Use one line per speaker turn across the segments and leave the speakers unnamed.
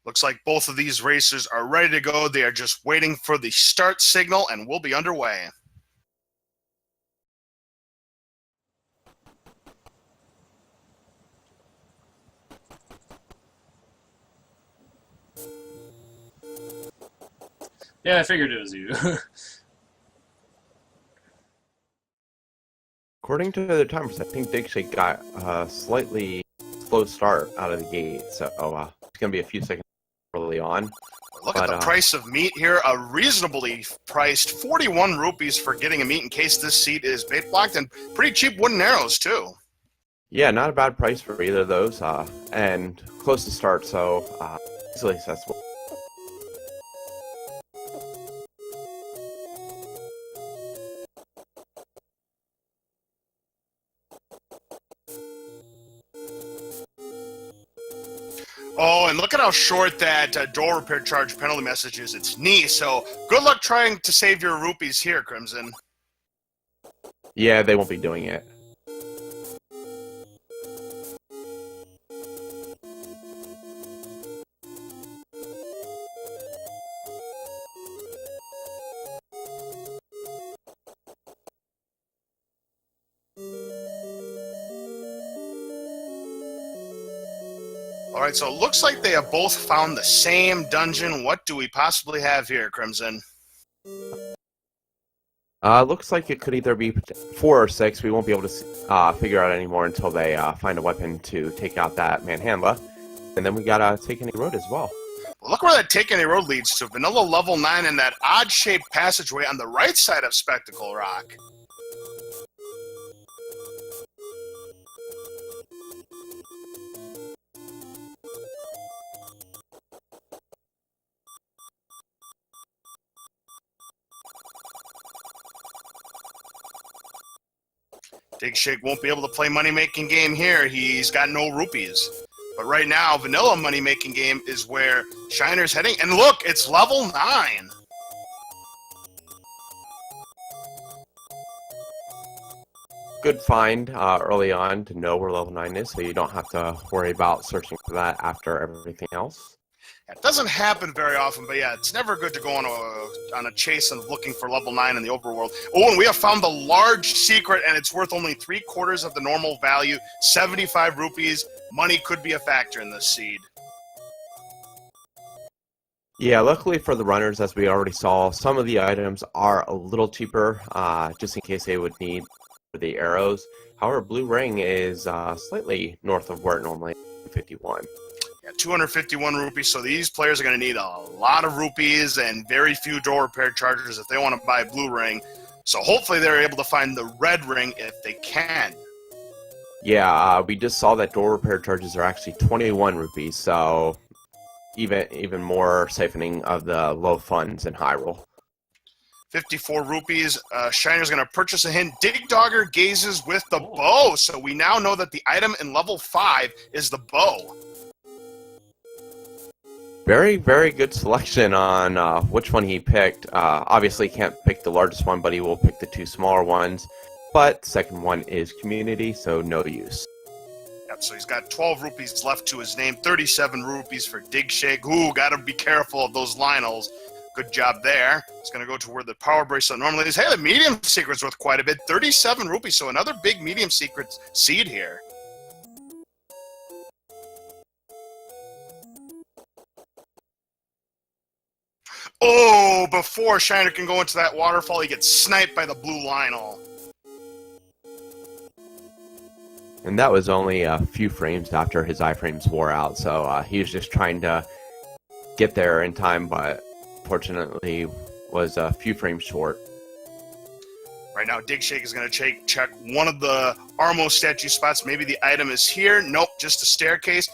Looks like both of these racers are ready to go. They are just waiting for the start signal, and we'll be underway.
Yeah, I figured it was you.
According to the timers, I think digshake got a slightly slow start out of the gate, so it's going to be a few seconds early on.
Look at the price of meat here, a reasonably priced 41 rupees for getting a meat in case this seat is bait blocked, and pretty cheap wooden arrows too.
Yeah, not a bad price for either of those, and close to start, so easily accessible.
Oh, and look at how short that door repair charge penalty message is. It's knee, so good luck trying to save your rupees here, Crimson.
Yeah, they won't be doing it.
Alright, so it looks like they have both found the same dungeon. What do we possibly have here, Crimson?
Looks like it could either be 4 or 6. We won't be able to figure out anymore until they find a weapon to take out that manhandler. And then we gotta take any road as well.
Well, look where that Take Any Road leads to. Vanilla level 9 and that odd-shaped passageway on the right side of Spectacle Rock. Digshake won't be able to play money-making game here. He's got no rupees. But right now, vanilla money-making game is where Shiner's heading. And look, it's level 9.
Good find early on to know where level 9 is, so you don't have to worry about searching for that after everything else.
It doesn't happen very often, but yeah, it's never good to go on a chase and looking for level 9 in the overworld. Oh, and we have found the large secret, and it's worth only 3/4 of the normal value, 75 rupees. Money could be a factor in this seed.
Yeah, luckily for the runners, as we already saw, some of the items are a little cheaper, just in case they would need for the arrows. However, Blue Ring is slightly north of where it normally is, 51.
Yeah, 251 rupees, so these players are going to need a lot of rupees and very few door repair chargers if they want to buy Blue Ring. So hopefully they're able to find the red ring if they can.
Yeah, we just saw that door repair charges are actually 21 rupees, so even more siphoning of the low funds in Hyrule.
54 rupees. Shiner's going to purchase a hint. Dig Dogger gazes with the bow, so we now know that the item in level 5 is the bow.
Very, very good selection on which one he picked. Obviously, he can't pick the largest one, but he will pick the 2 smaller ones. But the second one is community, so no use.
Yep, so he's got 12 rupees left to his name, 37 rupees for Digshake. Ooh, got to be careful of those Lionels. Good job there. It's going to go to where the power bracelet normally is. Hey, the medium secret's worth quite a bit, 37 rupees, so another big medium secret seed here. Oh, before Shiner can go into that waterfall, he gets sniped by the blue Lionel.
And that was only a few frames after his iframes wore out, so he was just trying to get there in time, but fortunately was a few frames short.
Right now, Digshake is going to check one of the Armo statue spots. Maybe the item is here. Nope, just a staircase.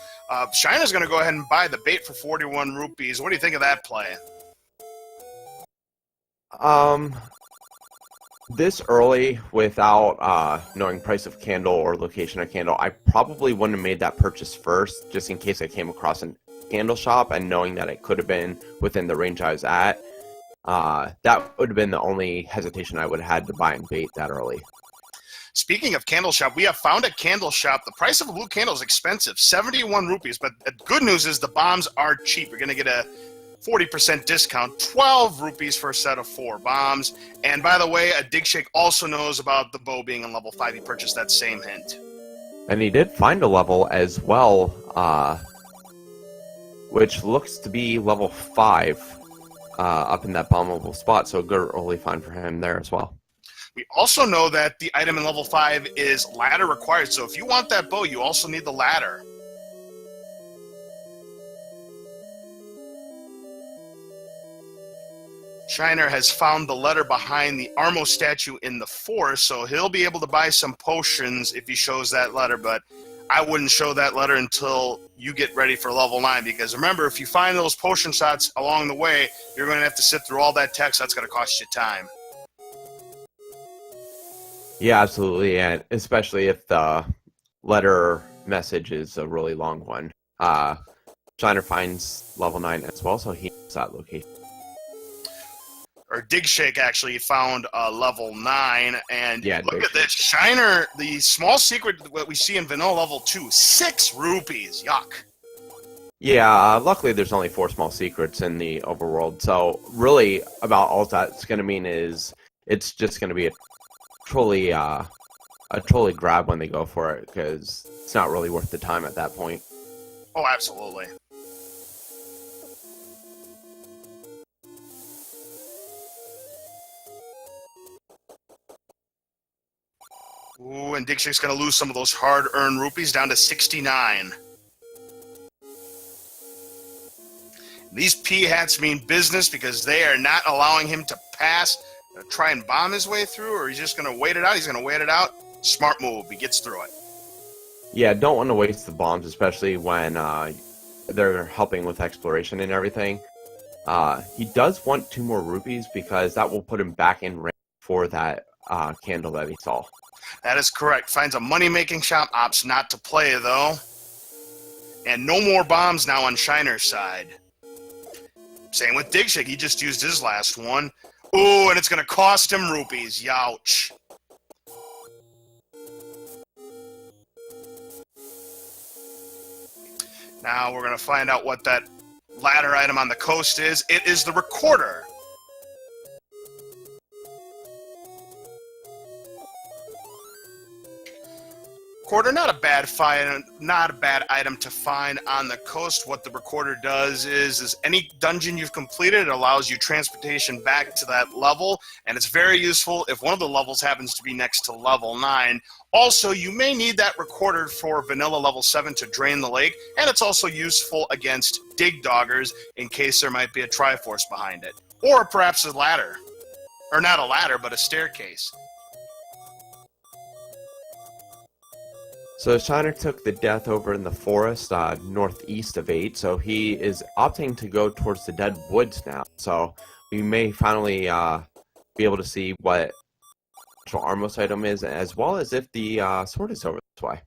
Shiner's going to go ahead and buy the bait for 41 rupees. What do you think of that play?
This early, without knowing price of candle or location of candle, I probably wouldn't have made that purchase first, just in case I came across a candle shop and knowing that it could have been within the range I was at. That would have been the only hesitation I would have had to buy and bait that early.
Speaking of candle shop, we have found a candle shop. The price of a blue candle is expensive, 71 rupees. But the good news is the bombs are cheap. You're going to get a 40% discount, 12 rupees for a set of 4 bombs. And by the way, a digshake also knows about the bow being on level 5. He purchased that same hint.
And he did find a level as well, which looks to be level 5 up in that bombable spot. So a good early find for him there as well.
We also know that the item in level 5 is ladder required. So if you want that bow, you also need the ladder. Shiner has found the letter behind the Armo statue in the forest, so he'll be able to buy some potions if he shows that letter, but I wouldn't show that letter until you get ready for level 9, because remember, if you find those potion shots along the way, you're going to have to sit through all that text. That's going to cost you time.
Yeah, absolutely, and especially if the letter message is a really long one. Shiner finds level 9 as well, so he knows that location.
Or digshake actually found level 9, and
yeah,
look at this. Shiner, the small secret that we see in vanilla level 2, 6 rupees. Yuck.
Yeah, luckily there's only 4 small secrets in the overworld, so really about all that's going to mean is it's just going to be a trolley grab when they go for it, because it's not really worth the time at that point.
Oh, absolutely. Ooh, and Digshake's going to lose some of those hard-earned rupees down to 69. These P-hats mean business because they are not allowing him to pass, try and bomb his way through, or he's just going to wait it out. He's going to wait it out. Smart move. He gets through it.
Yeah, don't want to waste the bombs, especially when they're helping with exploration and everything. He does want 2 more rupees because that will put him back in range for that candle that he saw.
That is correct. Finds a money-making shop, opts not to play, though. And no more bombs now on Shiner's side. Same with Digshake. He just used his last one. Ooh, and it's going to cost him rupees. Youch. Now we're going to find out what that ladder item on the coast is. It is the recorder. Recorder, not a bad item to find on the coast. What the recorder does is any dungeon you've completed, it allows you transportation back to that level, and it's very useful if one of the levels happens to be next to level 9. Also, you may need that recorder for vanilla level 7 to drain the lake, and it's also useful against dig doggers in case there might be a Triforce behind it. Or perhaps a ladder. Or not a ladder, but a staircase.
So Shiner took the death over in the forest northeast of 8, so he is opting to go towards the dead woods now. So we may finally be able to see what actual Armos item is, as well as if the sword is over this way.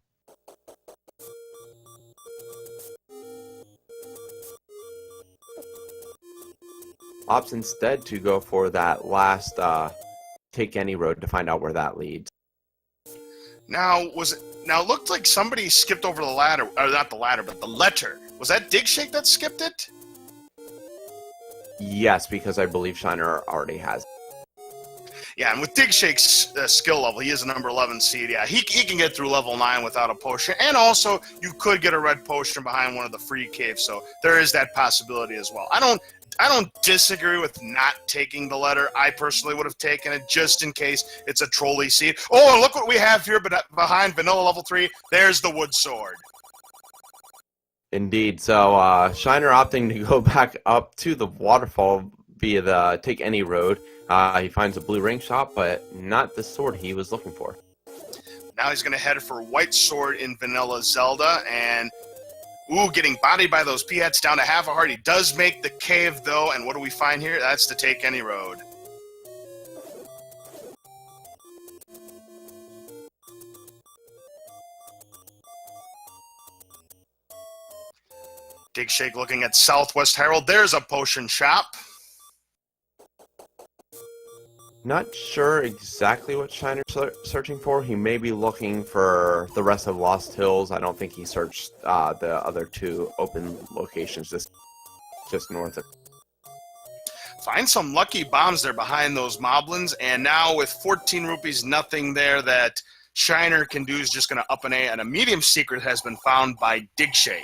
Opts instead to go for that last take any road to find out where that leads.
Now, it looked like somebody skipped over the ladder, or not the ladder, but the letter. Was that Digshake that skipped it?
Yes, because I believe Shiner already has it.
Yeah, and with Digshake's skill level, he is a number 11 seed. Yeah, he can get through level 9 without a potion. And also, you could get a red potion behind one of the free caves, so there is that possibility as well. I don't disagree with not taking the letter. I personally would have taken it just in case it's a trolley seed. Oh, and look what we have here behind vanilla level 3. There's the wood sword.
Indeed. So Shiner opting to go back up to the waterfall via the take any road. He finds a blue ring shop, but not the sword he was looking for.
Now he's going to head for white sword in vanilla Zelda, and getting bodied by those P-hats down to half a heart. He does make the cave, though, and what do we find here? That's the take any road. Digshake looking at Southwest Herald. There's a potion shop.
Not sure exactly what Shiner's searching for. He may be looking for the rest of Lost Hills. I don't think he searched the other two open locations just north of.
Find some lucky bombs there behind those moblins, and now with 14 rupees, nothing there that Shiner can do is just going to up an A, and a medium secret has been found by Digshake.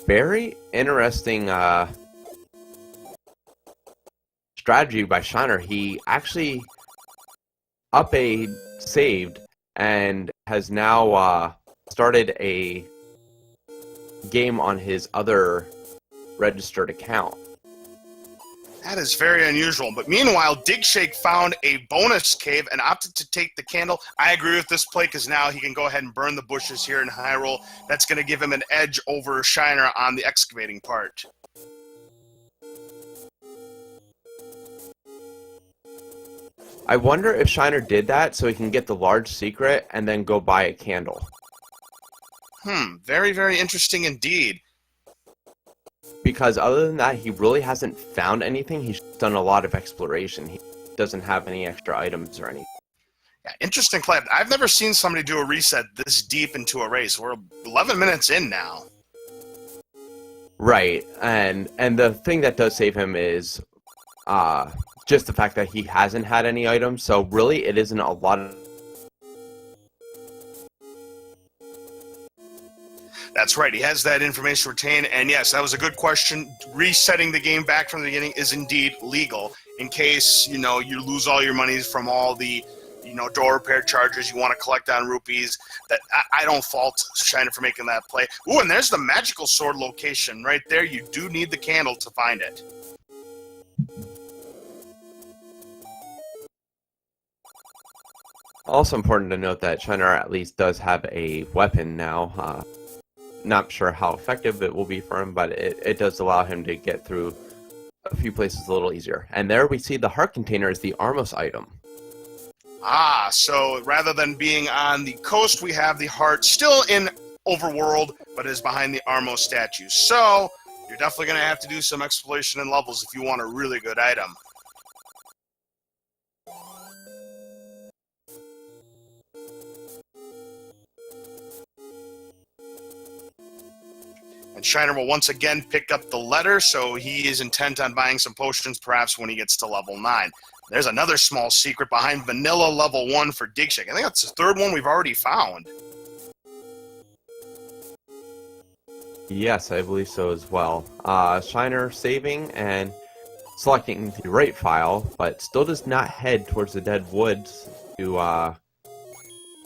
Very interesting strategy by Shiner. He actually up A saved and has now started a game on his other registered account.
That is very unusual. But meanwhile, Digshake found a bonus cave and opted to take the candle. I agree with this play because now he can go ahead and burn the bushes here in Hyrule. That's going to give him an edge over Shiner on the excavating part.
I wonder if Shiner did that so he can get the large secret and then go buy a candle.
Very, very interesting indeed.
Because other than that, he really hasn't found anything. He's done a lot of exploration. He doesn't have any extra items or anything.
Yeah, interesting play. I've never seen somebody do a reset this deep into a race. We're 11 minutes in now.
Right, and the thing that does save him is just the fact that he hasn't had any items. So really, it isn't a lot of.
That's right. He has that information retained. And yes, that was a good question. Resetting the game back from the beginning is indeed legal in case, you lose all your money from all the, door repair charges you want to collect on rupees. That I don't fault Shiner for making that play. Ooh, and there's the magical sword location right there. You do need the candle to find it.
Also important to note that Shiner at least does have a weapon now. Not sure how effective it will be for him, but it does allow him to get through a few places a little easier. And there we see the heart container is the Armos item.
So rather than being on the coast, we have the heart still in Overworld, but is behind the Armos statue. So you're definitely going to have to do some exploration and levels if you want a really good item. And Shiner will once again pick up the letter, so he is intent on buying some potions, perhaps when he gets to level 9. There's another small secret behind Vanilla level 1 for Digshake. I think that's the third one we've already found.
Yes, I believe so as well. Shiner saving and selecting the right file, but still does not head towards the Dead Woods to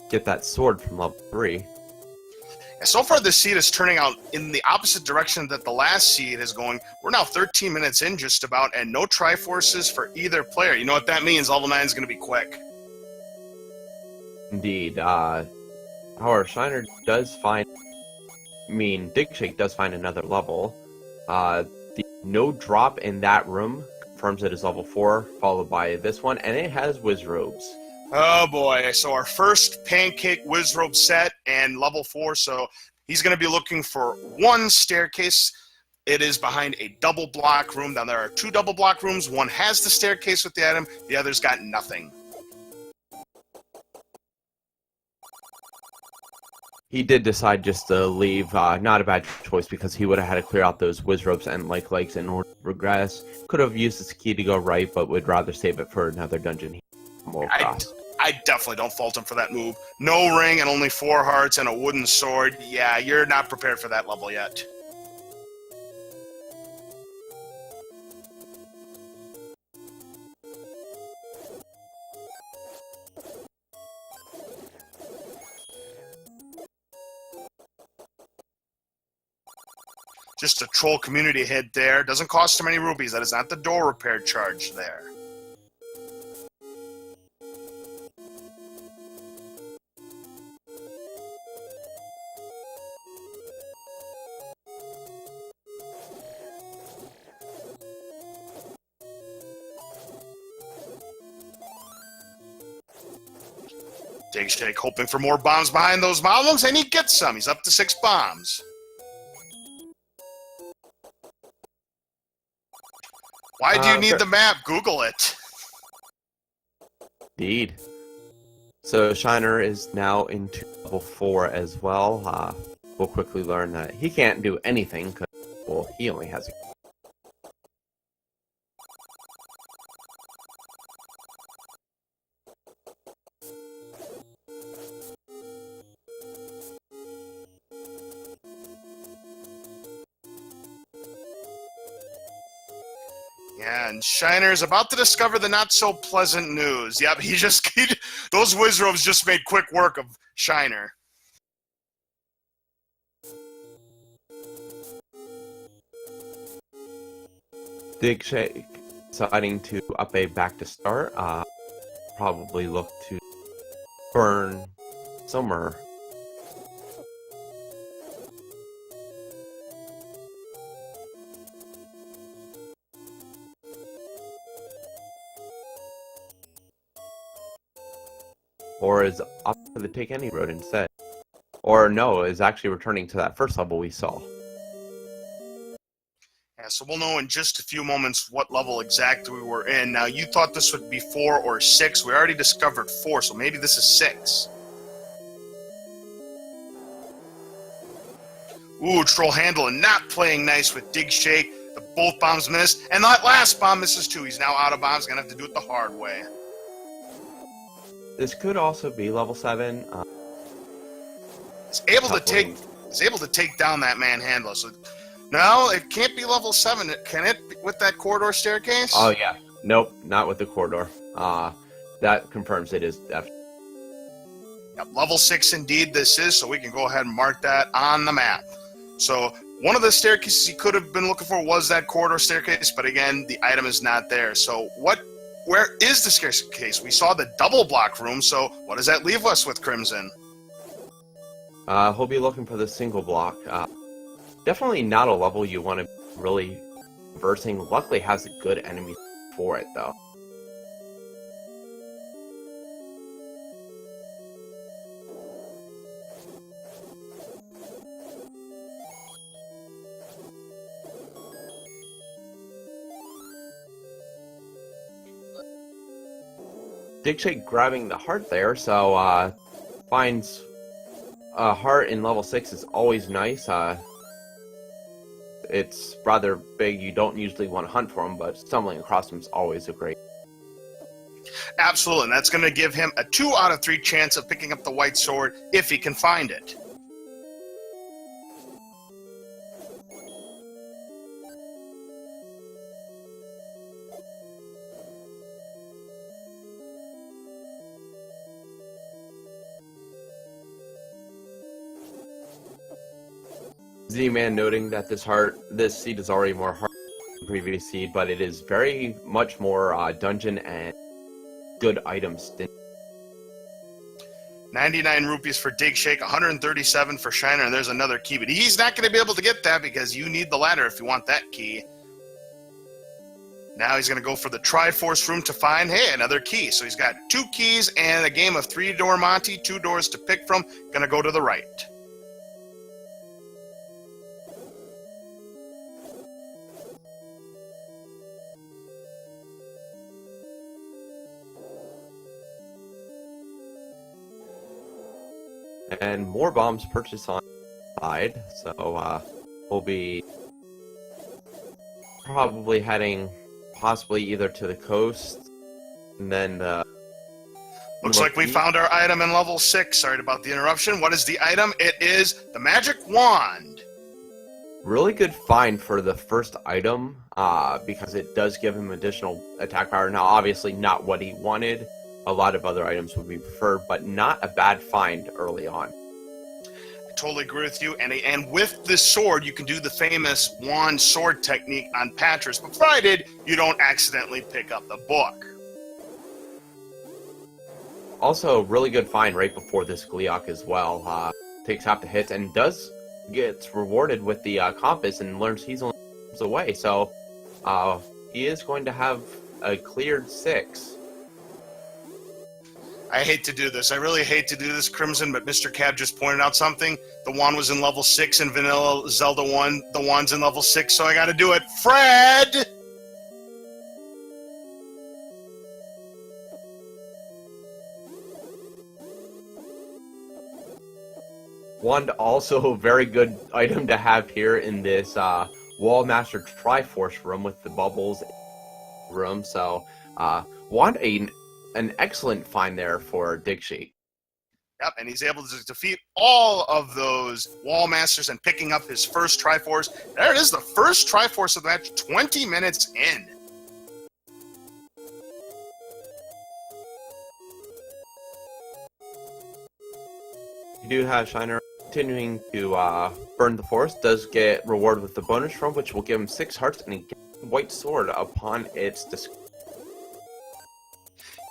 get that sword from level 3.
So far, this seed is turning out in the opposite direction that the last seed is going. We're now 13 minutes in just about, and no Triforces for either player. You know what that means? Level 9 is going to be quick.
Indeed. However, Shiner does find... Digshake does find another level. The no drop in that room confirms it is level 4, followed by this one, and it has Wiz Robes.
Oh boy, so our first Pancake Wizrobe set and level 4, so he's going to be looking for one staircase. It is behind a double block room. Now there are 2 double block rooms. One has the staircase with the item, the other's got nothing.
He did decide just to leave, not a bad choice because he would have had to clear out those Wizrobes and legs in order to progress. Could have used his key to go right, but would rather save it for another dungeon.
I definitely don't fault him for that move. No ring and only 4 hearts and a wooden sword. Yeah, you're not prepared for that level yet. Just a troll community hit there. Doesn't cost him any rupees. That is not the door repair charge there. Digshake hoping for more bombs behind those moblins, and he gets some. He's up to 6 bombs. Why do you need the map? Google it.
Indeed. So Shiner is now into level 4 as well. We'll quickly learn that he can't do anything because, well, he only has a...
Yeah, and Shiner's about to discover the not-so-pleasant news. Yep, those Wizrobes just made quick work of Shiner.
Digshake deciding to up a back to start. Probably look to burn somewhere. Or is up to the take any road instead. Or no, is actually returning to that first level we saw.
Yeah, so we'll know in just a few moments what level exactly we were in. Now, you thought this would be 4 or 6. We already discovered 4, so maybe this is 6. Ooh, Troll Handling not playing nice with Digshake. Both bombs missed, and that last bomb misses too. He's now out of bombs, gonna have to do it the hard way.
This could also be level 7.
He's able to take down that manhandler. So no, it can't be level 7. Can it with that corridor staircase?
Oh yeah. Nope, not with the corridor. That confirms it is definitely.
Yep, level 6 indeed this is, so we can go ahead and mark that on the map. So one of the staircases he could have been looking for was that corridor staircase, but again, the item is not there. So where is the staircase? We saw the double block room, so what does that leave us with, Crimson?
He'll be looking for the single block. Definitely not a level you want to really versing. Luckily has a good enemy for it, though. Digshake grabbing the heart there, so finds a heart in level 6 is always nice. It's rather big. You don't usually want to hunt for them, but stumbling across them is always a great.
Absolutely, and that's going to give him a 2 out of 3 chance of picking up the white sword if he can find it.
Z-Man noting that this seed is already more hard than the previous seed, but it is very much more dungeon and good items.
99 rupees for Digshake, 137 for Shiner, and there's another key, but he's not going to be able to get that because you need the ladder if you want that key. Now he's going to go for the Triforce room to find, hey, another key. So he's got 2 keys and a game of 3-door Monty, 2 doors to pick from. Going to go to the right.
And more bombs purchased on the side, so we'll be probably heading possibly either to the coast and then
looks like we found our item in level 6. Sorry about the interruption. What is the item? It is the magic wand.
Really good find for the first item because it does give him additional attack power. Now obviously not what he wanted. A lot of other items would be preferred, but not a bad find early on.
I totally agree with you. And with this sword, you can do the famous wand sword technique on Patras, provided you don't accidentally pick up the book.
Also, really good find right before this Gleok as well. Takes half the hits and gets rewarded with the compass and learns he's only away. So he is going to have a cleared 6.
I hate to do this. I really hate to do this, Crimson, but Mr. Cab just pointed out something. The wand was in level 6 in Vanilla Zelda 1. The wand's in level 6, so I gotta do it. Fred!
One also a very good item to have here in this Wallmaster Triforce room with the bubbles room. So, Wand, an excellent find there for digshake.
Yep, and he's able to defeat all of those Wall Masters and picking up his first Triforce. There it is, the first Triforce of the match, 20 minutes in.
You do have Shiner continuing to burn the forest, does get rewarded with the bonus room, which will give him 6 hearts and a white sword upon its discovery.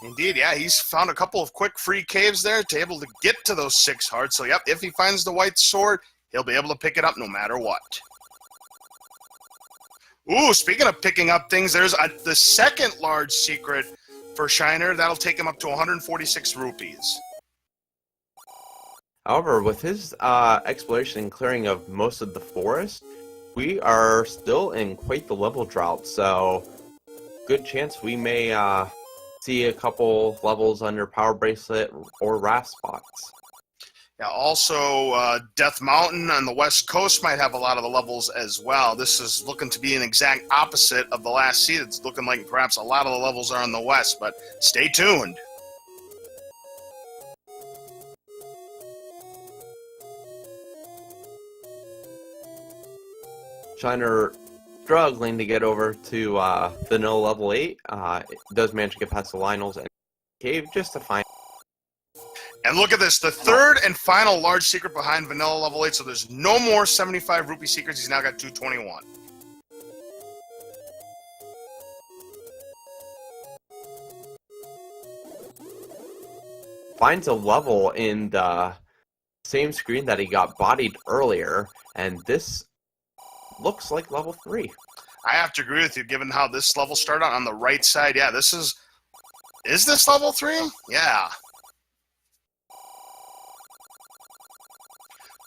Indeed, yeah, he's found a couple of quick free caves there to able to get to those 6 hearts. So, yep, if he finds the white sword, he'll be able to pick it up no matter what. Ooh, speaking of picking up things, there's the second large secret for Shiner. That'll take him up to 146 rupees.
However, with his exploration and clearing of most of the forest, we are still in quite the level drought, so good chance we may see a couple levels under Power Bracelet or Wrath spots.
Yeah, also, Death Mountain on the west coast might have a lot of the levels as well. This is looking to be an exact opposite of the last seed. It's looking like perhaps a lot of the levels are on the west, but stay tuned.
Shiner struggling to get over to Vanilla level 8. It does manage to get past the Lionels and Cave just to find.
And look at this, the third and final large secret behind Vanilla level 8, so there's no more 75 rupee secrets. He's now got 221.
Finds a level in the same screen that he got bodied earlier, and this looks like level 3.
I have to agree with you, given how this level started on the right side. Yeah, this is this level 3? Yeah.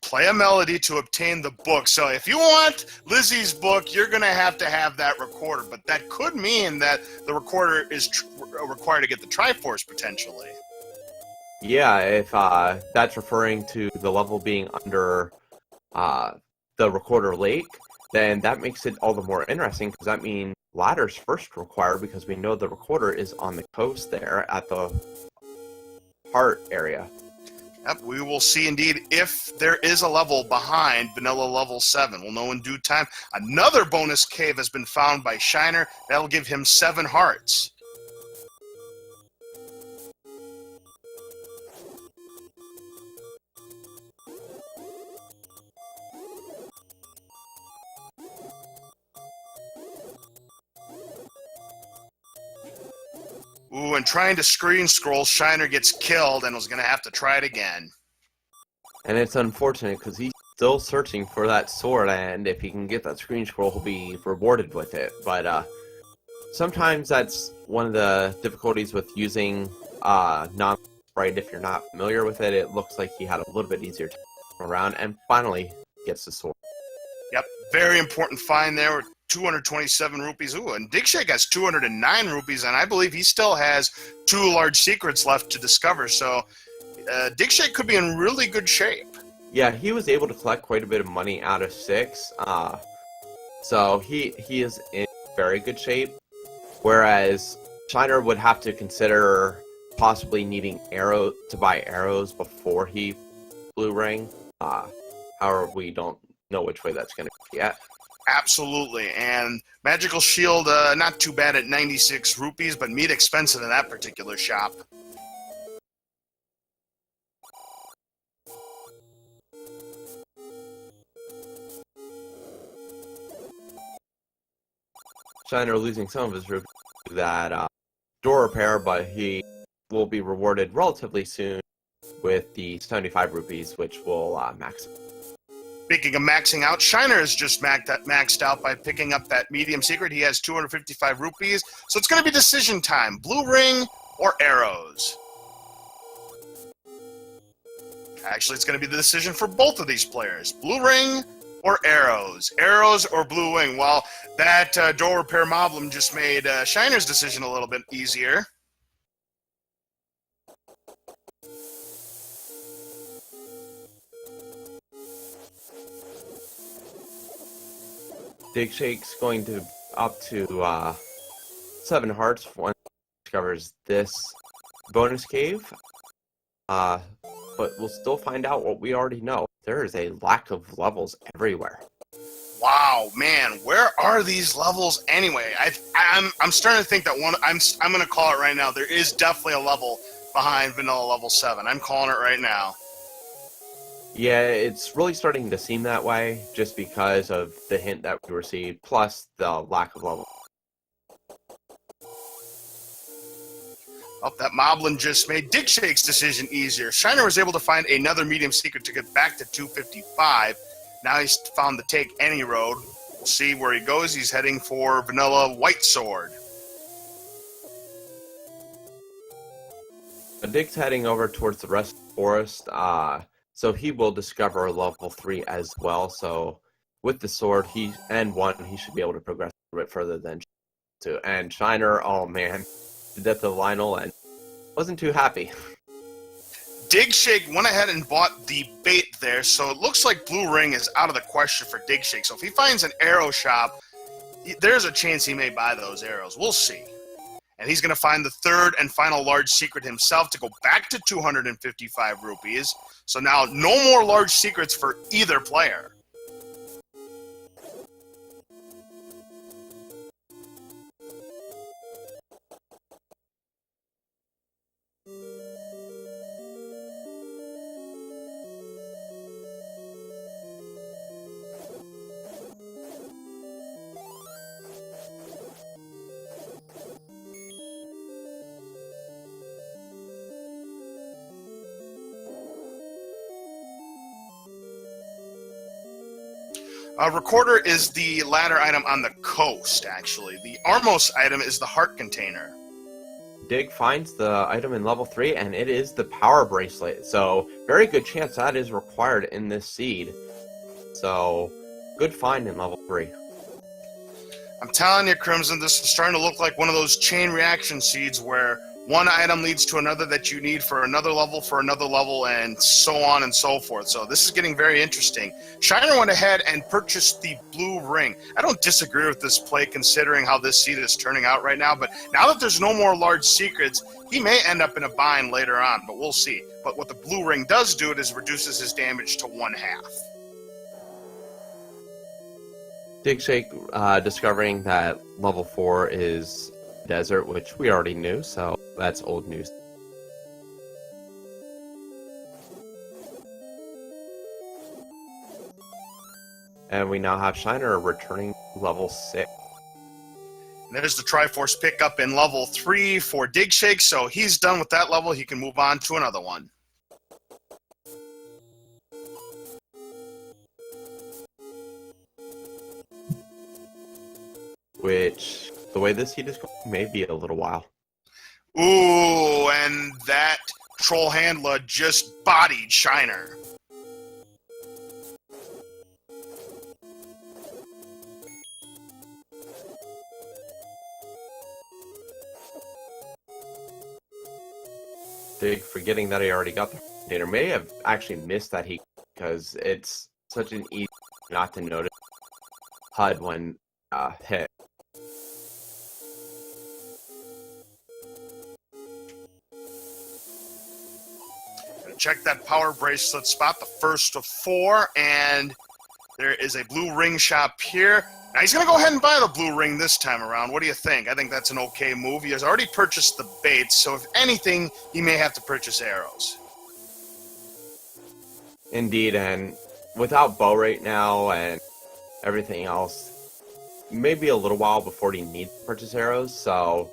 Play a melody to obtain the book. So if you want Lizzie's book, you're going to have that recorder. But that could mean that the recorder is required to get the Triforce, potentially.
Yeah, if that's referring to the level being under the Recorder Lake, then that makes it all the more interesting, because that means ladder's first required, because we know the Recorder is on the coast there at the heart area.
Yep, we will see indeed if there is a level behind Vanilla level 7. We'll know in due time. Another bonus cave has been found by Shiner. That'll give him 7 hearts. Ooh, and trying to screen scroll, Shiner gets killed and was going to have to try it again.
And it's unfortunate, because he's still searching for that sword, and if he can get that screen scroll, he'll be rewarded with it. But sometimes that's one of the difficulties with using non-sprite. If you're not familiar with it, it looks like he had a little bit easier to come around, and finally gets the sword.
Yep, very important find there. 227 rupees. Ooh, and digshake has 209 rupees, and I believe he still has 2 large secrets left to discover. So digshake could be in really good shape.
Yeah, he was able to collect quite a bit of money out of 6. So he is in very good shape. Whereas Shiner would have to consider possibly needing to buy arrows before he blue ring. However, we don't know which way that's going to be yet.
Absolutely, and Magical Shield, not too bad at 96 rupees, but meat expensive in that particular shop.
Shiner losing some of his rupees to that door repair, but he will be rewarded relatively soon with the 75 rupees, which will max.
Speaking of maxing out, Shiner is just maxed out by picking up that medium secret. He has 255 rupees, so it's going to be decision time. Blue ring or arrows? Actually, it's going to be the decision for both of these players. Blue ring or arrows? Arrows or blue wing? Well, that door repair moblin just made Shiner's decision a little bit easier.
Digshake's going to up to 7 hearts once he discovers this bonus cave. But we'll still find out what we already know. There is a lack of levels everywhere.
Wow, man, where are these levels anyway? I'm starting to think that one. I'm going to call it right now. There is definitely a level behind Vanilla Level 7. I'm calling it right now.
Yeah, it's really starting to seem that way, just because of the hint that we received, plus the lack of level.
Oh, that Moblin just made Digshake's decision easier. Shiner was able to find another medium secret to get back to 255. Now he's found the Take Any Road. We'll see where he goes. He's heading for Vanilla White Sword.
Dig's heading over towards the rest of the forest, so he will discover level 3 as well. So with the sword, he should be able to progress a bit further than 2. And Shiner, oh man, the death of Lionel, and wasn't too happy.
Digshake went ahead and bought the bait there, so it looks like Blue Ring is out of the question for Digshake. So if he finds an arrow shop, there's a chance he may buy those arrows. We'll see. And he's going to find the third and final large secret himself to go back to 255 rupees. So now no more large secrets for either player. Recorder is the ladder item on the coast, actually. The Armos item is the heart container.
Dig finds the item in level 3, and it is the power bracelet. So, very good chance that is required in this seed. So, good find in level 3.
I'm telling you, Crimson, this is starting to look like one of those chain reaction seeds where one item leads to another that you need for another level, and so on and so forth. So this is getting very interesting. Shiner went ahead and purchased the blue ring. I don't disagree with this play considering how this seed is turning out right now, but now that there's no more large secrets, he may end up in a bind later on, but we'll see. But what the blue ring does do is reduces his damage to 1/2.
Digshake discovering that level 4 is desert, which we already knew, so that's old news. And we now have Shiner returning to level 6.
And there's the Triforce pickup in level 3 for Digshake, so he's done with that level. He can move on to another one.
Which, the way this heat is going, may be a little while.
Ooh, and that troll handler just bodied Shiner.
Dig, forgetting that he already got the container, may have actually missed that heat because it's such an easy not to notice HUD when hit.
Check that power bracelet spot, the first of 4, and there is a blue ring shop here. Now he's going to go ahead and buy the blue ring this time around. What do you think? I think that's an okay move. He has already purchased the baits, so if anything, he may have to purchase arrows.
Indeed, and without bow right now and everything else, maybe a little while before he needs to purchase arrows, so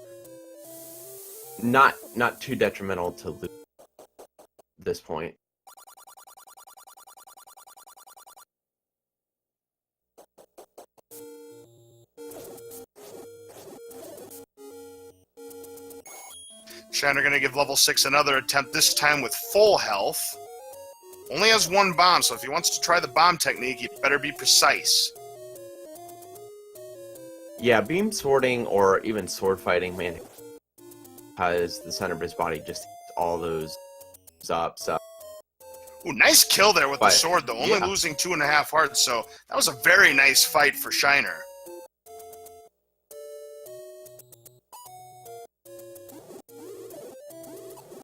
not too detrimental to lose at this point.
Shiner going to give level 6 another attempt, this time with full health. Only has 1 bomb, so if he wants to try the bomb technique, he better be precise.
Yeah, beam swording or even sword fighting, man, because the center of his body just eats all those up. So
Ooh, nice kill there with the
But,
sword, though. Only
yeah.
losing 2.5 hearts, so that was a very nice fight for Shiner.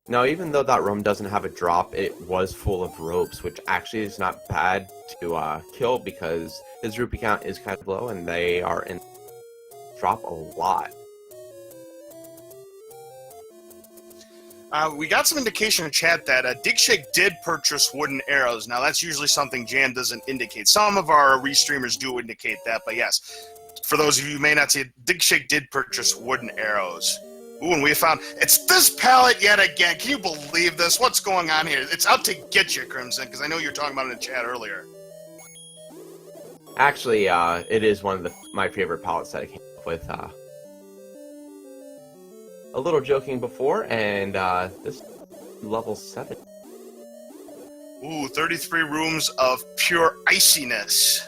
Now, even though that room doesn't have a drop, it was full of ropes, which actually is not bad to kill because his rupee count is kind of low and they are in drop a lot.
We got some indication in chat that digshake did purchase wooden arrows. Now, that's usually something Jan doesn't indicate. Some of our restreamers do indicate that, but yes. For those of you who may not see it, digshake did purchase wooden arrows. Ooh, and we found... It's this pallet yet again. Can you believe this? What's going on here? It's out to get you, Crimson, because I know you were talking about it in chat earlier.
Actually, it is one of my favorite palettes that I came up with. A little joking before, and this level 7.
Ooh, 33 rooms of pure iciness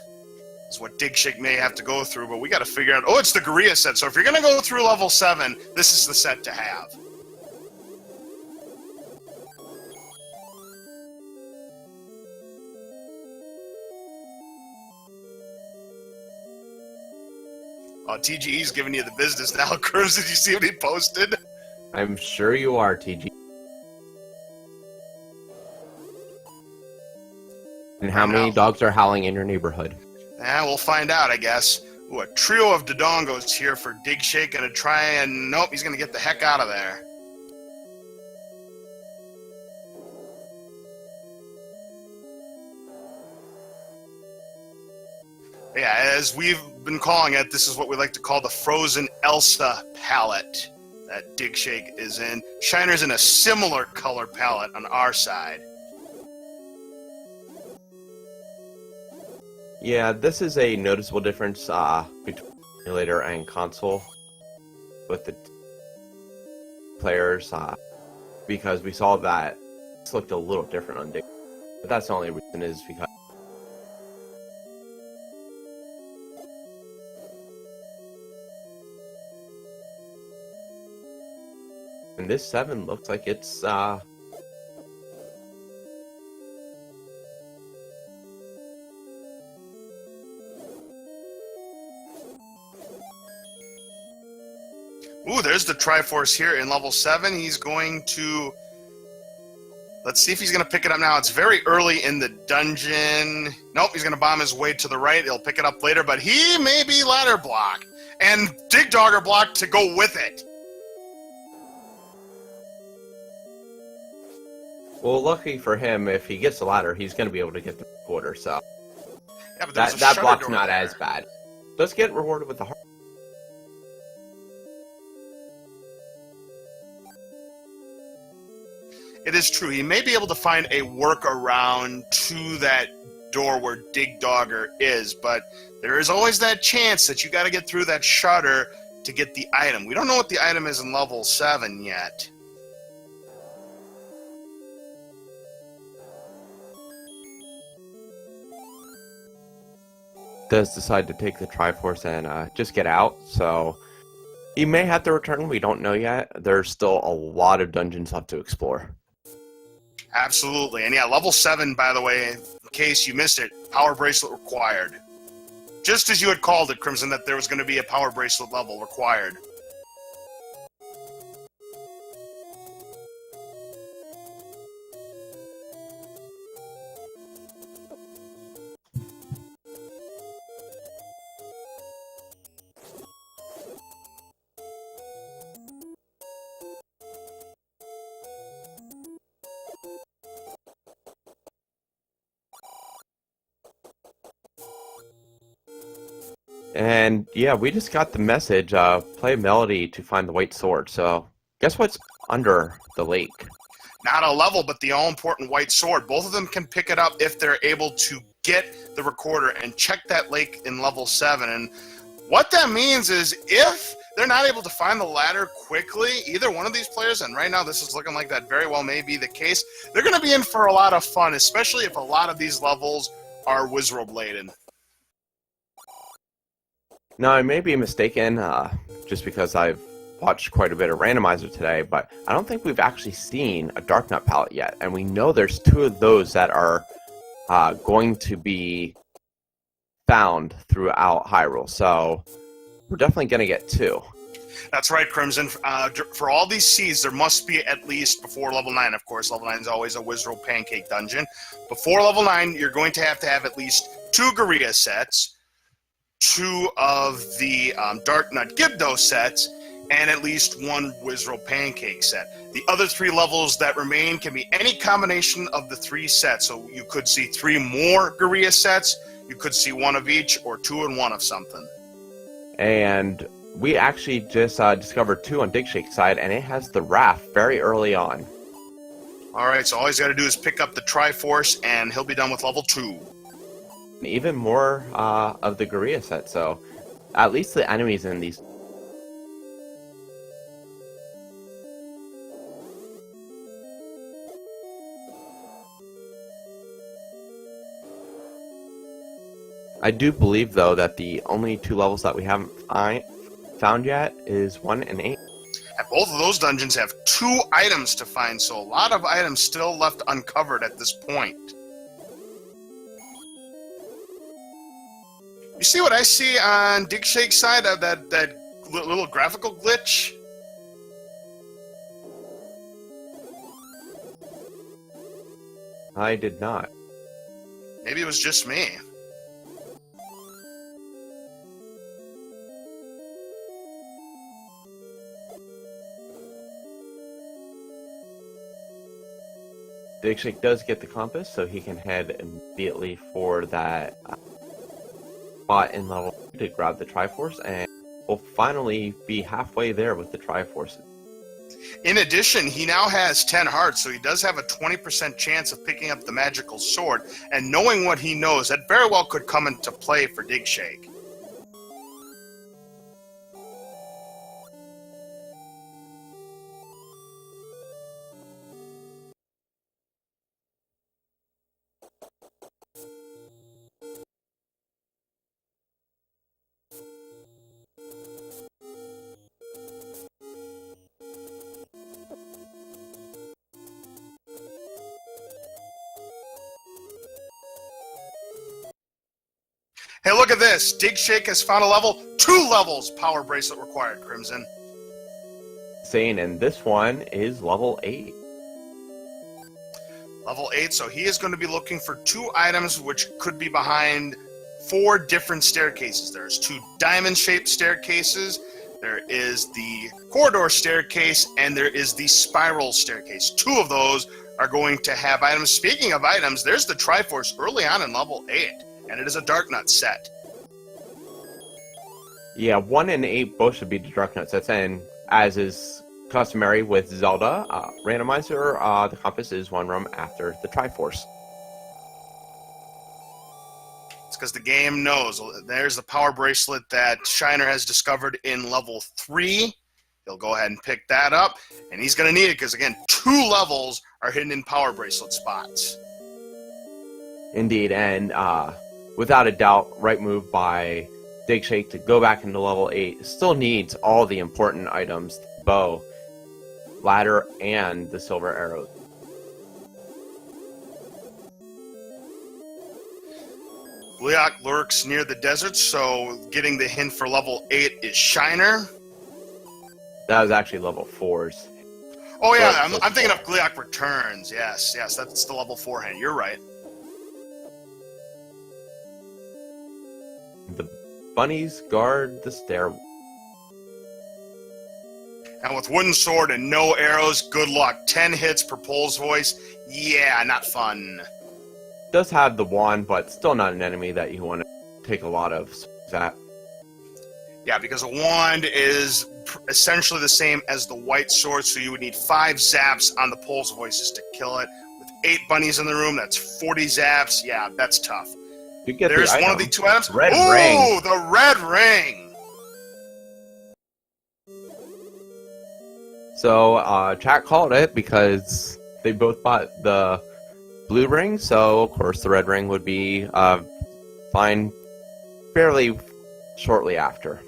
is what digshake may have to go through, but we got to figure out... Oh, it's the Gorilla set, so if you're going to go through level 7, this is the set to have. Oh, TGE's giving you the business now. Curves, did you see what he posted?
I'm sure you are, TG. And how many dogs are howling in your neighborhood?
We'll find out, I guess. Ooh, a trio of Dodongos here for digshake. Gonna try and... Nope, he's gonna get the heck out of there. Yeah, as we've been calling it, this is what we like to call the Frozen Elsa palette that digshake is in. Shiner's in a similar color palette on our side.
Yeah, this is a noticeable difference between emulator and console with the players because we saw that this looked a little different on Dick. But that's the only reason is because and this 7 looks like it's
Ooh, there's the Triforce here in level 7. He's going to... Let's see if he's going to pick it up now. It's very early in the dungeon. Nope, he's going to bomb his way to the right. He'll pick it up later, but he may be ladder block. And Dig Dogger block to go with it.
well, lucky for him, if he gets the ladder, he's going to be able to get the quarter, so
Yeah, but there's a
that
shutter
block's
door
not
there.
as bad. Let's get rewarded with the heart.
It is true. He may be able to find a workaround to that door where Dig Dogger is, but there is always that chance that you got to get through that shutter to get the item. We don't know what the item is in level 7 yet.
Does decide to take the Triforce and just get out, so he may have to return. We don't know yet. There's still a lot of dungeons left to explore.
Absolutely. And yeah, level 7, by the way, in case you missed it, power bracelet required. Just as you had called it, Crimson, that there was going to be a power bracelet level required.
And yeah, we just got the message, play Melody to find the white sword. So guess what's under the lake?
Not a level, but the all-important white sword. Both of them can pick it up if they're able to get the recorder and check that lake in level 7. And what that means is if they're not able to find the ladder quickly, either one of these players, and right now this is looking like that very well may be the case, they're going to be in for a lot of fun, especially if a lot of these levels are Wizrobe-laden.
Now, I may be mistaken, just because I've watched quite a bit of Randomizer today, but I don't think we've actually seen a Dark Nut palette yet. And we know there's 2 of those that are going to be found throughout Hyrule. So we're definitely going to get 2.
That's right, Crimson. For all these seeds, there must be at least, before level 9, of course, level 9 is always a Wizrow Pancake dungeon. Before level 9, you're going to have at least 2 Gorilla sets, 2 of the Dark Nut Gibdo sets, and at least 1 Wizrow Pancake set. The other 3 levels that remain can be any combination of the 3 sets. So you could see 3 more Gorilla sets, you could see 1 of each, or 2 and 1 of something.
And we actually just discovered 2 on Digshake's side, and it has the Raft very early on.
Alright, so all he's got to do is pick up the Triforce, and he'll be done with level 2.
And even more of the Gorilla set, so at least the enemies in these. I do believe, though, that the only 2 levels that we haven't found yet is 1 and 8.
And both of those dungeons have 2 items to find, so a lot of items still left uncovered at this point. You see what I see on Digshake's side of that little graphical glitch?
I did not.
Maybe it was just me.
Digshake does get the compass, so he can head immediately for that spot in level 2 to grab the Triforce, and we'll finally be halfway there with the Triforce.
In addition, he now has 10 hearts, so he does have a 20% chance of picking up the magical sword, and knowing what he knows, that very well could come into play for Digshake. Hey, look at this. Digshake has found a level. 2 levels power bracelet required, Crimson.
Insane, and this one is level 8.
Level 8, so he is going to be looking for 2 items which could be behind 4 different staircases. There's 2 diamond-shaped staircases, there is the corridor staircase, and there is the spiral staircase. 2 of those are going to have items. Speaking of items, there's the Triforce early on in level 8. And it is a Dark Nut set.
Yeah, 1 and 8 both should be the Dark Nut sets, and as is customary with Zelda, Randomizer, the compass is 1 room after the Triforce.
It's because the game knows. There's the power bracelet that Shiner has discovered in level 3. He'll go ahead and pick that up, and he's going to need it because, again, 2 levels are hidden in power bracelet spots.
Indeed, and without a doubt, right move by Digshake to go back into level 8 still needs all the important items, the bow, ladder, and the silver arrows.
Gleeok lurks near the desert, so getting the hint for level 8 is Shiner.
That was actually level 4's.
Oh yeah, I'm thinking of Gleeok Returns. Yes, that's the level 4 hand. You're right.
The bunnies guard the stair.
And with wooden sword and no arrows, good luck. 10 hits per Pole's voice. Yeah, not fun.
Does have the wand, but still not an enemy that you want to take a lot of. That.
Yeah, because a wand is essentially the same as the white sword, so you would need 5 zaps on the Pole's voices to kill it. With 8 bunnies in the room, that's 40 zaps. Yeah, that's tough.
You get
There's
the
one of the 2 items.
Red
Ooh,
ring.
The red ring.
So, chat called it because they both bought the blue ring, so of course the red ring would be fine fairly shortly after.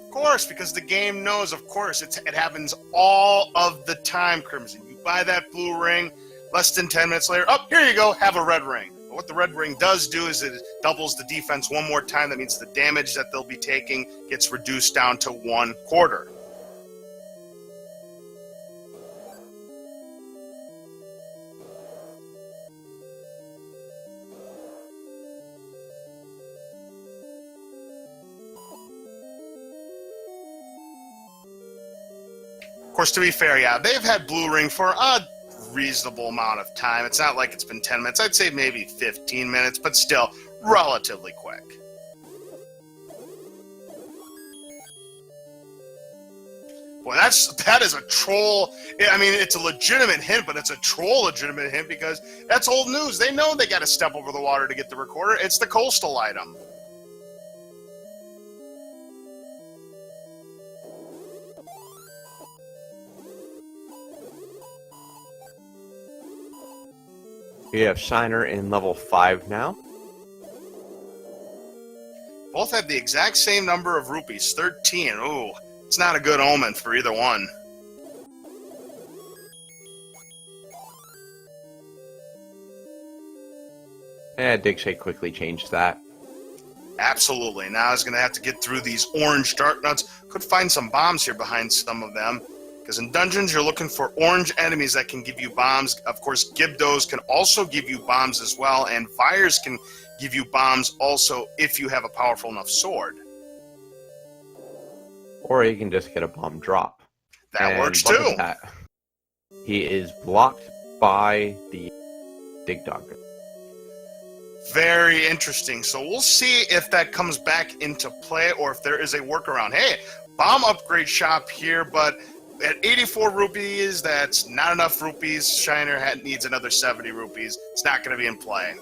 Of course, because the game knows, of course, it happens all of the time, Crimson. You buy that blue ring, less than 10 minutes later, oh, here you go, have a red ring. But what the red ring does do is it doubles the defense one more time. That means the damage that they'll be taking gets reduced down to 1/4. Of course, to be fair, yeah, they've had blue ring for a reasonable amount of time. It's not like it's been 10 minutes. I'd say maybe 15 minutes, but still relatively quick. Boy, that is a troll. I mean, it's a legitimate hint, but it's a troll legitimate hint because that's old news. They know they got to step over the water to get the recorder. It's the coastal item.
We have Shiner in level 5 now.
Both have the exact same number of rupees, 13. Ooh, it's not a good omen for either one.
And digshake quickly changed that.
Absolutely. Now he's going to have to get through these orange dark nuts. Could find some bombs here behind some of them. Because in dungeons, you're looking for orange enemies that can give you bombs. Of course, Gibdos can also give you bombs as well. And Fires can give you bombs also if you have a powerful enough sword.
Or you can just get a bomb drop.
That works
look
too.
at that. He is blocked by the Dig Dogger.
Very interesting. So we'll see if that comes back into play or if there is a workaround. Hey, bomb upgrade shop here, but at 84 rupees, that's not enough rupees. Shiner needs another 70 rupees. It's not going to be in play.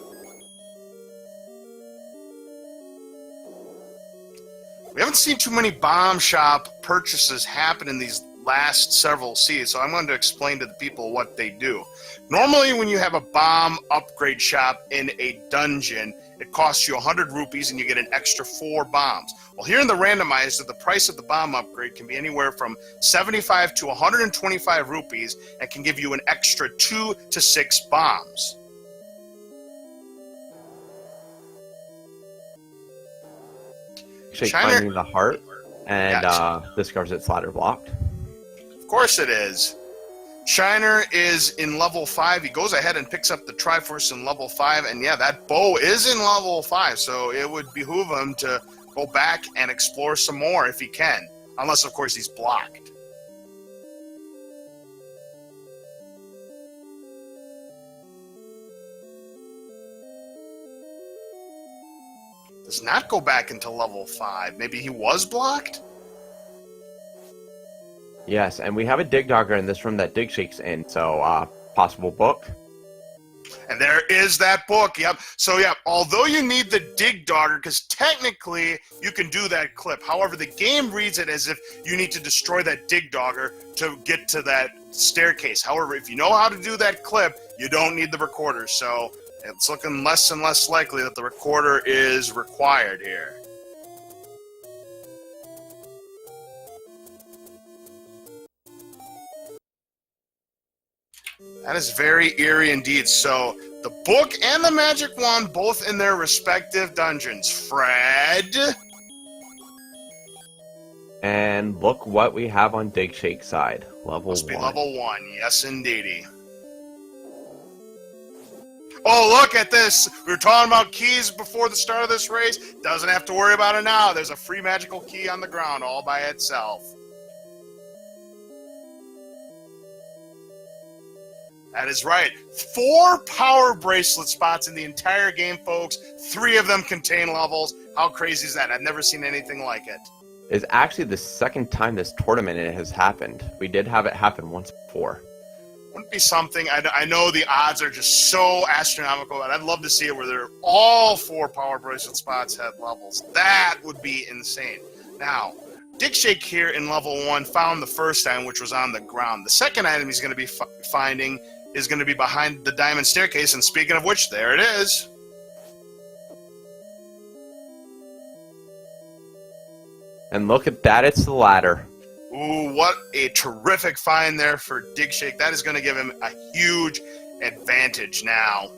We haven't seen too many bomb shop purchases happen in these last several seasons, so I'm going to explain to the people what they do. Normally, when you have a bomb upgrade shop in a dungeon, it costs you 100 rupees and you get an extra 4 bombs. Well, here in the randomizer, the price of the bomb upgrade can be anywhere from 75 to 125 rupees and can give you an extra 2 to 6 bombs.
Shake
Shiner-
finding the heart and
Yes.
discovers it's ladder blocked.
Of course it is. Shiner is in level 5. He goes ahead and picks up the Triforce in level 5. And yeah, that bow is in level 5. So it would behoove him to go back and explore some more if he can. Unless, of course, he's blocked. Does not go back into level 5. Maybe he was blocked?
Yes, and we have a Dig Dogger in this room that Digshake's in, so possible book.
And there is that book, yep. So, yeah, although you need the Dig Dogger, because technically you can do that clip. However, the game reads it as if you need to destroy that Dig Dogger to get to that staircase. However, if you know how to do that clip, you don't need the recorder. So it's looking less and less likely that the recorder is required here. That is very eerie indeed. So the book and the magic wand both in their respective dungeons. Fred?
And look what we have on Digshake's side. Level
Must be
1.
level 1. Yes, indeedy. Oh, look at this. We were talking about keys before the start of this race. Doesn't have to worry about it now. There's a free magical key on the ground all by itself. That is right. 4 power bracelet spots in the entire game, folks. 3 of them contain levels. How crazy is that? I've never seen anything like it.
It's actually the second time this tournament has happened. We did have it happen once before.
Wouldn't be something. I know the odds are just so astronomical, but I'd love to see it where all 4 power bracelet spots had levels. That would be insane. Now, Digshake here in level 1 found the first item, which was on the ground. The second item he's going to be finding is going to be behind the diamond staircase, and speaking of which, there it is.
And look at that, it's the ladder.
Ooh, what a terrific find there for Digshake. That is going to give him a huge advantage now.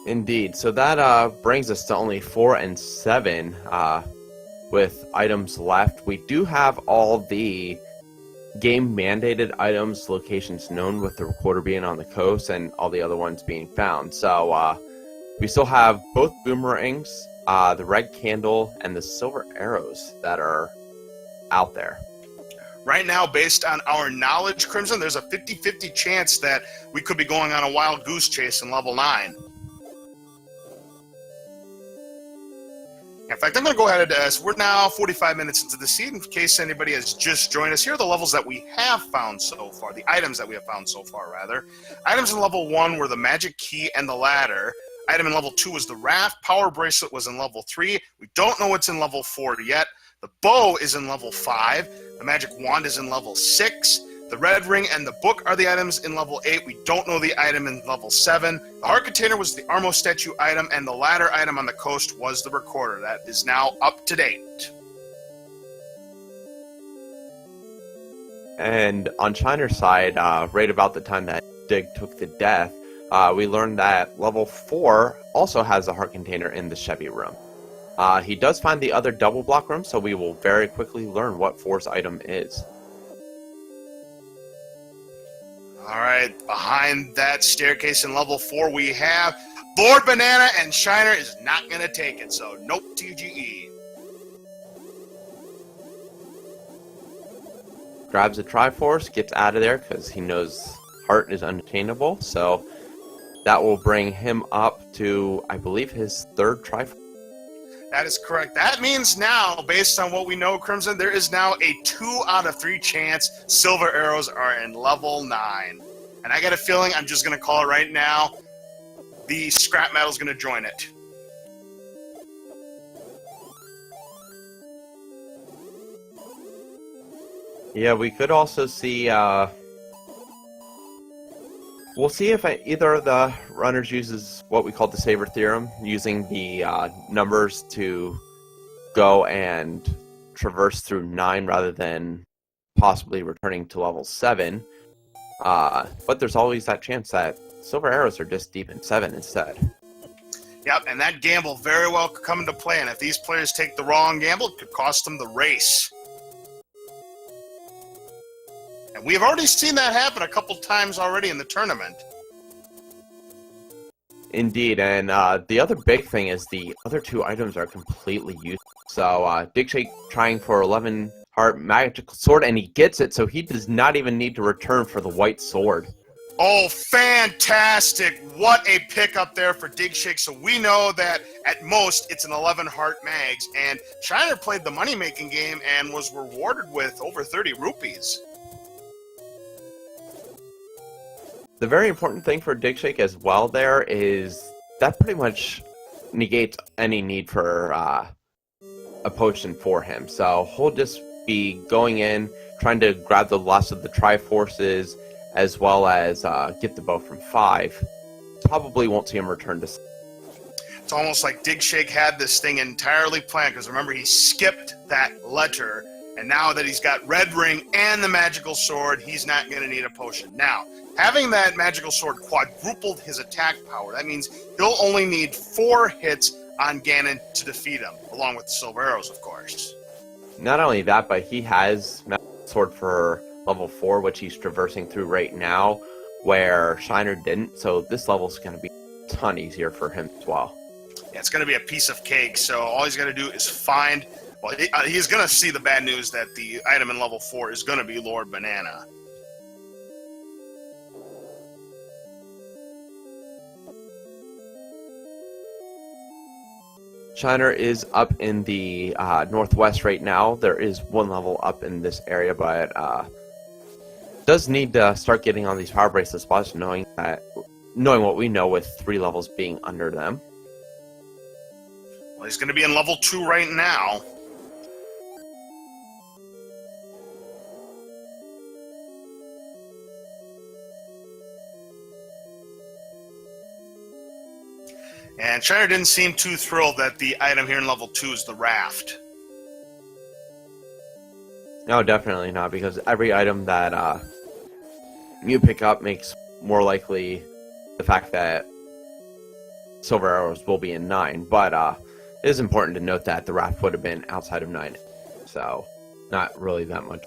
Indeed. So that brings us to only 4 and 7 with items left. We do have all the game-mandated items, locations known, with the recorder being on the coast and all the other ones being found. So we still have both boomerangs, the red candle, and the silver arrows that are out there.
Right now, based on our knowledge, Crimson, there's a 50-50 chance that we could be going on a wild goose chase in level 9. In fact, I'm going to go ahead and we're now 45 minutes into the seed. In case anybody has just joined us, here are the levels that we have found so far, the items that we have found so far, rather. Items in level 1 were the magic key and the ladder. Item in level 2 was the raft. Power bracelet was in level 3. We don't know what's in level 4 yet. The bow is in level 5. The magic wand is in level 6. The red ring and the book are the items in level 8. We don't know the item in level 7. The heart container was the Armo statue item, and the ladder item on the coast was the recorder. That is now up to date.
And on Shiner's side, right about the time that Dig took the death, we learned that level 4 also has a heart container in the Chevy room. He does find the other double block room, so we will very quickly learn what 4's item is.
All right, behind that staircase in level 4, we have Lord Banana, and Shiner is not going to take it, so nope TGE.
Grabs a Triforce, gets out of there because he knows heart is unattainable, so that will bring him up to, I believe, his 3rd Triforce.
That is correct. That means now, based on what we know, Crimson, there is now a 2 out of 3 chance silver arrows are in level 9. And I got a feeling, I'm just going to call it right now, the scrap metal is going to join it.
Yeah, we could also see, we'll see if either of the runners uses what we call the Saber Theorem, using the numbers to go and traverse through 9 rather than possibly returning to level 7. But there's always that chance that silver arrows are just deep in 7 instead.
Yep, and that gamble very well could come into play, and if these players take the wrong gamble, it could cost them the race. And we've already seen that happen a couple times already in the tournament.
Indeed, and the other big thing is the other 2 items are completely useless. So Digshake trying for 11 heart magical sword, and he gets it, so he does not even need to return for the white sword.
Oh, fantastic. What a pickup there for Digshake. So we know that at most it's an 11 heart mags, and Shiner played the money-making game and was rewarded with over 30 rupees.
The very important thing for Digshake as well there is that pretty much negates any need for a potion for him. So he'll just be going in, trying to grab the last of the Triforces, as well as get the bow from 5. Probably won't see him return to...
It's almost like Digshake had this thing entirely planned, because remember, he skipped that letter, and now that he's got Red Ring and the magical sword, he's not going to need a potion. Now, having that magical sword quadrupled his attack power. That means he'll only need 4 hits on Ganon to defeat him, along with the silver arrows, of course.
Not only that, but he has magical sword for level 4, which he's traversing through right now, where Shiner didn't, so this level's going to be a ton easier for him as well.
Yeah, it's going to be a piece of cake, so all he's got to do is find... Well, he's going to see the bad news that the item in level 4 is going to be Lord Banana.
Shiner is up in the northwest right now. There is 1 level up in this area, but does need to start getting on these power bracelet spots, knowing what we know with 3 levels being under them.
Well, he's going to be in level 2 right now. And Shiner didn't seem too thrilled that the item here in level 2 is the raft.
No, definitely not, because every item that you pick up makes more likely the fact that silver arrows will be in 9. But it is important to note that the raft would have been outside of 9, so not really that much.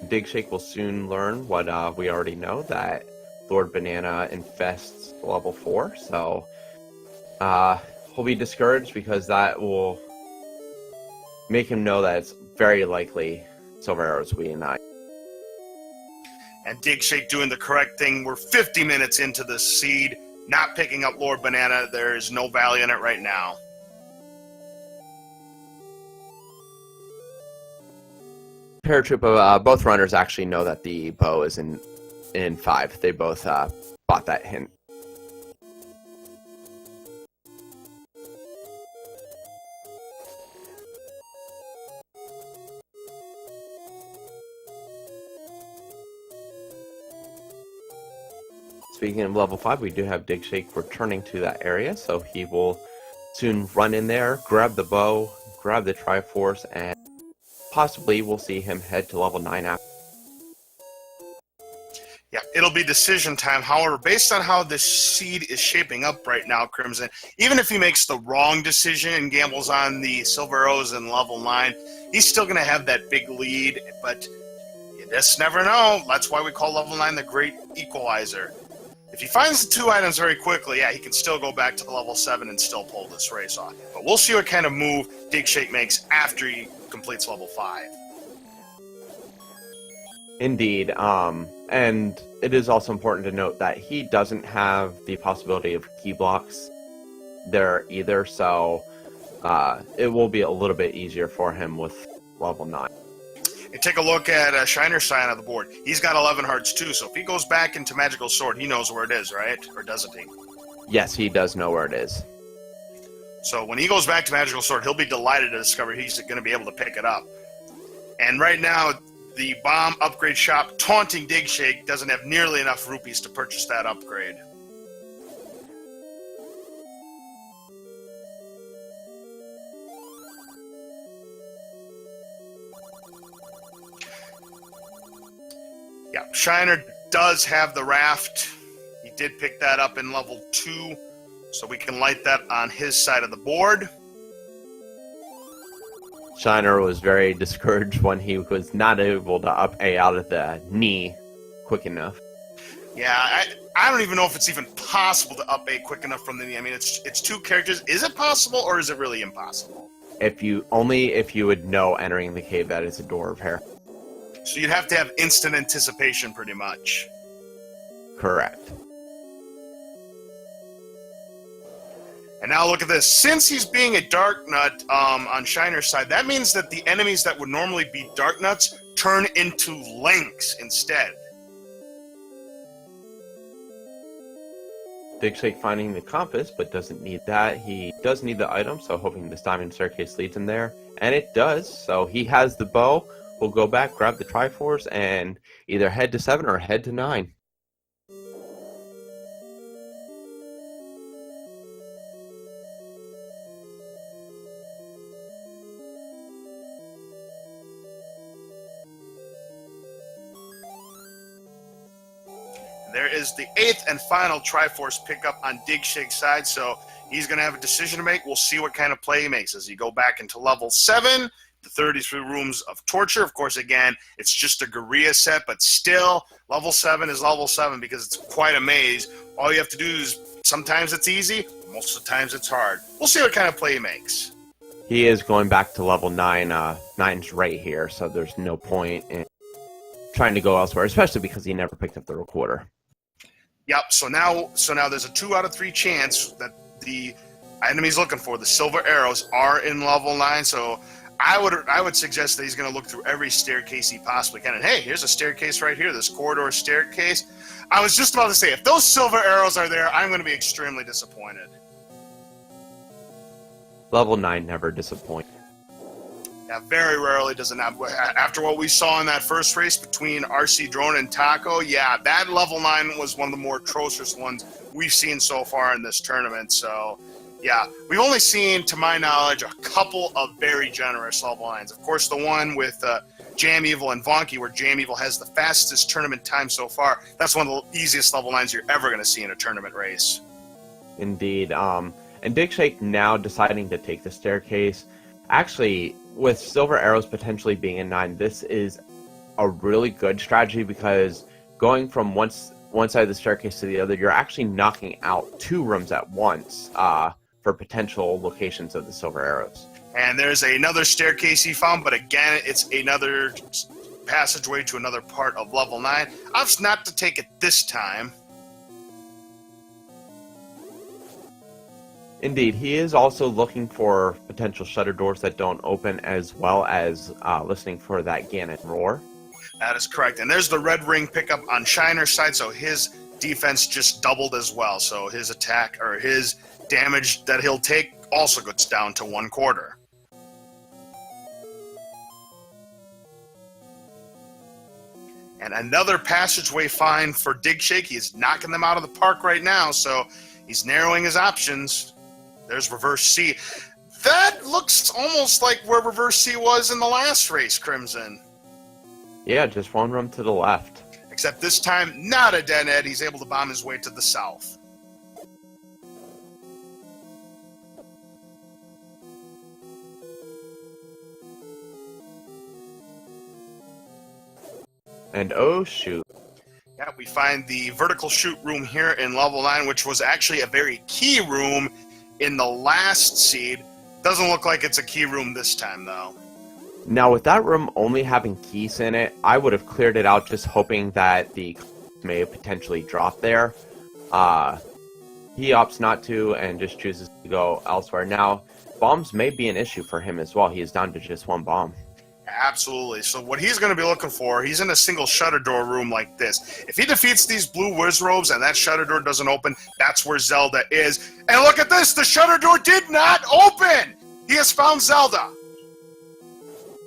Digshake will soon learn what we already know, that Lord Banana infests level 4, so he'll be discouraged because that will make him know that it's very likely silver arrows will be in 9.
And Digshake doing the correct thing. We're 50 minutes into the seed, not picking up Lord Banana. There is no value in it right now.
Paratroop, both runners actually know that the bow is in 5. They both bought that hint. Speaking of level 5, we do have Digshake returning to that area, so he will soon run in there, grab the bow, grab the Triforce, and possibly we'll see him head to level 9 after.
Yeah, it'll be decision time. However, based on how this seed is shaping up right now, Crimson, even if he makes the wrong decision and gambles on the silver arrows in level 9, he's still going to have that big lead, but you just never know. That's why we call level 9 the great equalizer. If he finds the 2 items very quickly, yeah, he can still go back to level 7 and still pull this race off. But we'll see what kind of move Digshake makes after he completes level 5.
Indeed, and it is also important to note that he doesn't have the possibility of key blocks there either, so it will be a little bit easier for him with level 9.
And take a look at Shiner's side of the board. He's got 11 hearts too, so if he goes back into Magical Sword, he knows where it is, right? Or doesn't he?
Yes, he does know where it is.
So when he goes back to Magical Sword, he'll be delighted to discover he's going to be able to pick it up. And right now, the bomb upgrade shop taunting Digshake doesn't have nearly enough rupees to purchase that upgrade. Yeah, Shiner does have the raft. He did pick that up in level 2, so we can light that on his side of the board.
Shiner was very discouraged when he was not able to up A out of the knee quick enough.
Yeah, I don't even know if it's even possible to up A quick enough from the knee. I mean, it's 2 characters. Is it possible, or is it really impossible?
If you would know entering the cave that it's a door of hair.
So you'd have to have instant anticipation, pretty much.
Correct.
And now look at this. Since he's being a Dark Nut on Shiner's side, that means that the enemies that would normally be Dark Nuts turn into Links instead.
Digshake finding the compass, but doesn't need that. He does need the item, so hoping this diamond staircase leads him there. And it does, so he has the bow. We'll go back, grab the Triforce, and either head to 7 or head to 9.
There is the 8th and final Triforce pickup on Digshake's side, so he's going to have a decision to make. We'll see what kind of play he makes as he go back into level 7. The 33 rooms of torture. Of course, again, it's just a Guerrilla set, but still, level 7 is level 7 because it's quite a maze. All you have to do is, sometimes it's easy, most of the times it's hard. We'll see what kind of play he makes.
He is going back to level 9. 9's right here, so there's no point in trying to go elsewhere, especially because he never picked up the recorder.
Yep, so now there's a 2 out of 3 chance that the item he's looking for, the silver arrows, are in level 9, so I would suggest that he's going to look through every staircase he possibly can. And hey, here's a staircase right here, this corridor staircase. I was just about to say, if those silver arrows are there, I'm going to be extremely disappointed.
Level 9 never disappoints.
Yeah, very rarely does it not. After what we saw in that first race between RC Drone and Taco, yeah, that level 9 was one of the more atrocious ones we've seen so far in this tournament. So, yeah, we've only seen, to my knowledge, a couple of very generous level 9s. Of course, the one with Jam Evil and Vonky, where Jam Evil has the fastest tournament time so far. That's one of the easiest level 9s you're ever going to see in a tournament race.
Indeed. And digshake now deciding to take the staircase. Actually, with silver arrows potentially being in 9, this is a really good strategy because going from one side of the staircase to the other, you're actually knocking out 2 rooms at once for potential locations of the silver arrows.
And there's another staircase he found, but again, it's another passageway to another part of level 9. Opts not to take it this time.
Indeed, he is also looking for potential shutter doors that don't open, as well as listening for that Ganon roar.
That is correct. And there's the red ring pickup on Shiner's side, so his defense just doubled as well. So his attack, or his damage that he'll take, also goes down to 1/4. And another passageway find for digshake. He's knocking them out of the park right now, so he's narrowing his options. There's reverse C. That looks almost like where reverse C was in the last race, Crimson.
Yeah, just 1 room to the left.
Except this time, not a dead end. He's able to bomb his way to the south.
And oh shoot.
Yeah, we find the vertical shoot room here in level 9, which was actually a very key room in the last seed. Doesn't look like it's a key room this time, though.
Now, with that room only having keys in it, I would have cleared it out just hoping that the may have potentially dropped there. He opts not to and just chooses to go elsewhere. Now, bombs may be an issue for him as well. He is down to just 1 bomb.
Absolutely. So what he's going to be looking for, he's in a single shutter door room like this. If he defeats these blue Wizrobes and that shutter door doesn't open, that's where Zelda is. And look at this! The shutter door did not open! He has found Zelda!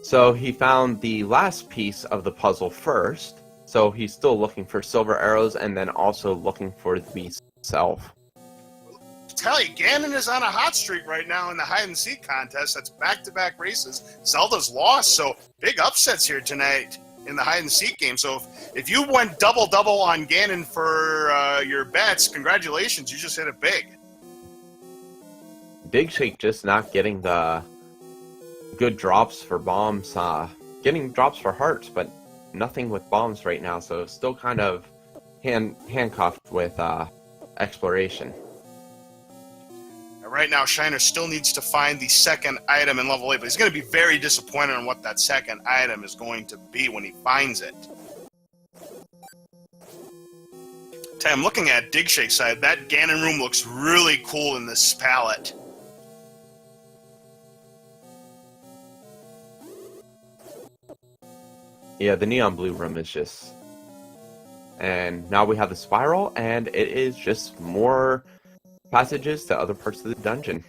So he found the last piece of the puzzle first. So he's still looking for silver arrows and then also looking for the beast itself.
Tell you, Ganon is on a hot streak right now in the hide-and-seek contest. That's back-to-back races. Zelda's lost, so big upsets here tonight in the hide-and-seek game. So if you went double-double on Ganon for your bets, congratulations, you just hit it big.
digshake just not getting the good drops for bombs. Getting drops for hearts, but nothing with bombs right now, so still kind of handcuffed with exploration.
Right now, Shiner still needs to find the second item in level 8, but he's going to be very disappointed on what that second item is going to be when he finds it. I'm looking at digshake's side. That Ganon room looks really cool in this palette.
Yeah, the neon blue room is just... And now we have the spiral, and it is just more passages to other parts of the dungeon.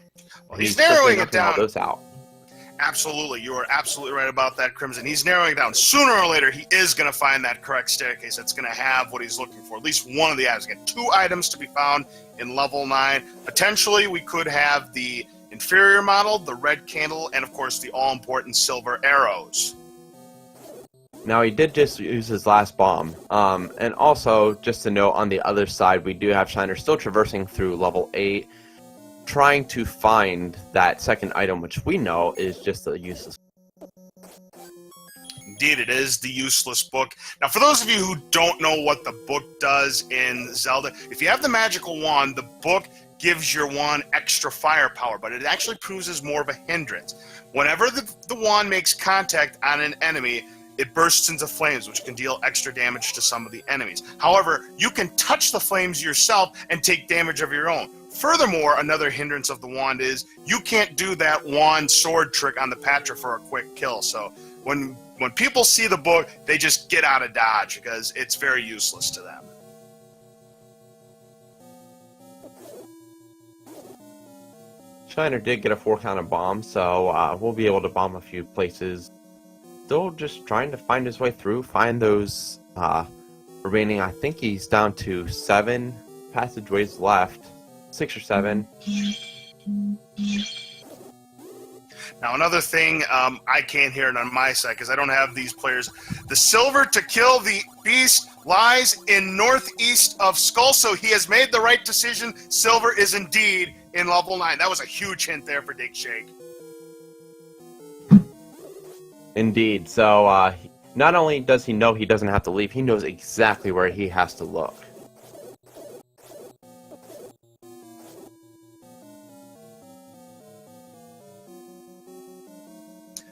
Well, he's narrowing it down.
All those out.
Absolutely. You are absolutely right about that, Crimson. He's narrowing it down. Sooner or later, he is going to find that correct staircase that's going to have what he's looking for. At least one of the items. Again, 2 items to be found in level 9. Potentially, we could have the inferior model, the red candle, and, of course, the all-important silver arrows.
Now, he did just use his last bomb. And also, just to note, on the other side, we do have Shiner still traversing through level 8, trying to find that second item, which we know is just a useless.
Indeed, it is the useless book. Now, for those of you who don't know what the book does in Zelda, if you have the magical wand, the book gives your wand extra firepower, but it actually proves as more of a hindrance. Whenever the wand makes contact on an enemy, it bursts into flames, which can deal extra damage to some of the enemies. However, you can touch the flames yourself and take damage of your own. Furthermore, another hindrance of the wand is you can't do that wand sword trick on the Patra for a quick kill. So when people see the book, they just get out of dodge because it's very useless to them.
Shiner did get a 4 count of bomb, so we'll be able to bomb a few places. Still just trying to find his way through, find those remaining. I think he's down to 7 passageways left, 6 or 7.
Now, another thing, I can't hear it on my side because I don't have these players. The silver to kill the beast lies in northeast of Skull, so he has made the right decision. Silver is indeed in level 9. That was a huge hint there for digshake.
Indeed. So not only does he know he doesn't have to leave, he knows exactly where he has to look.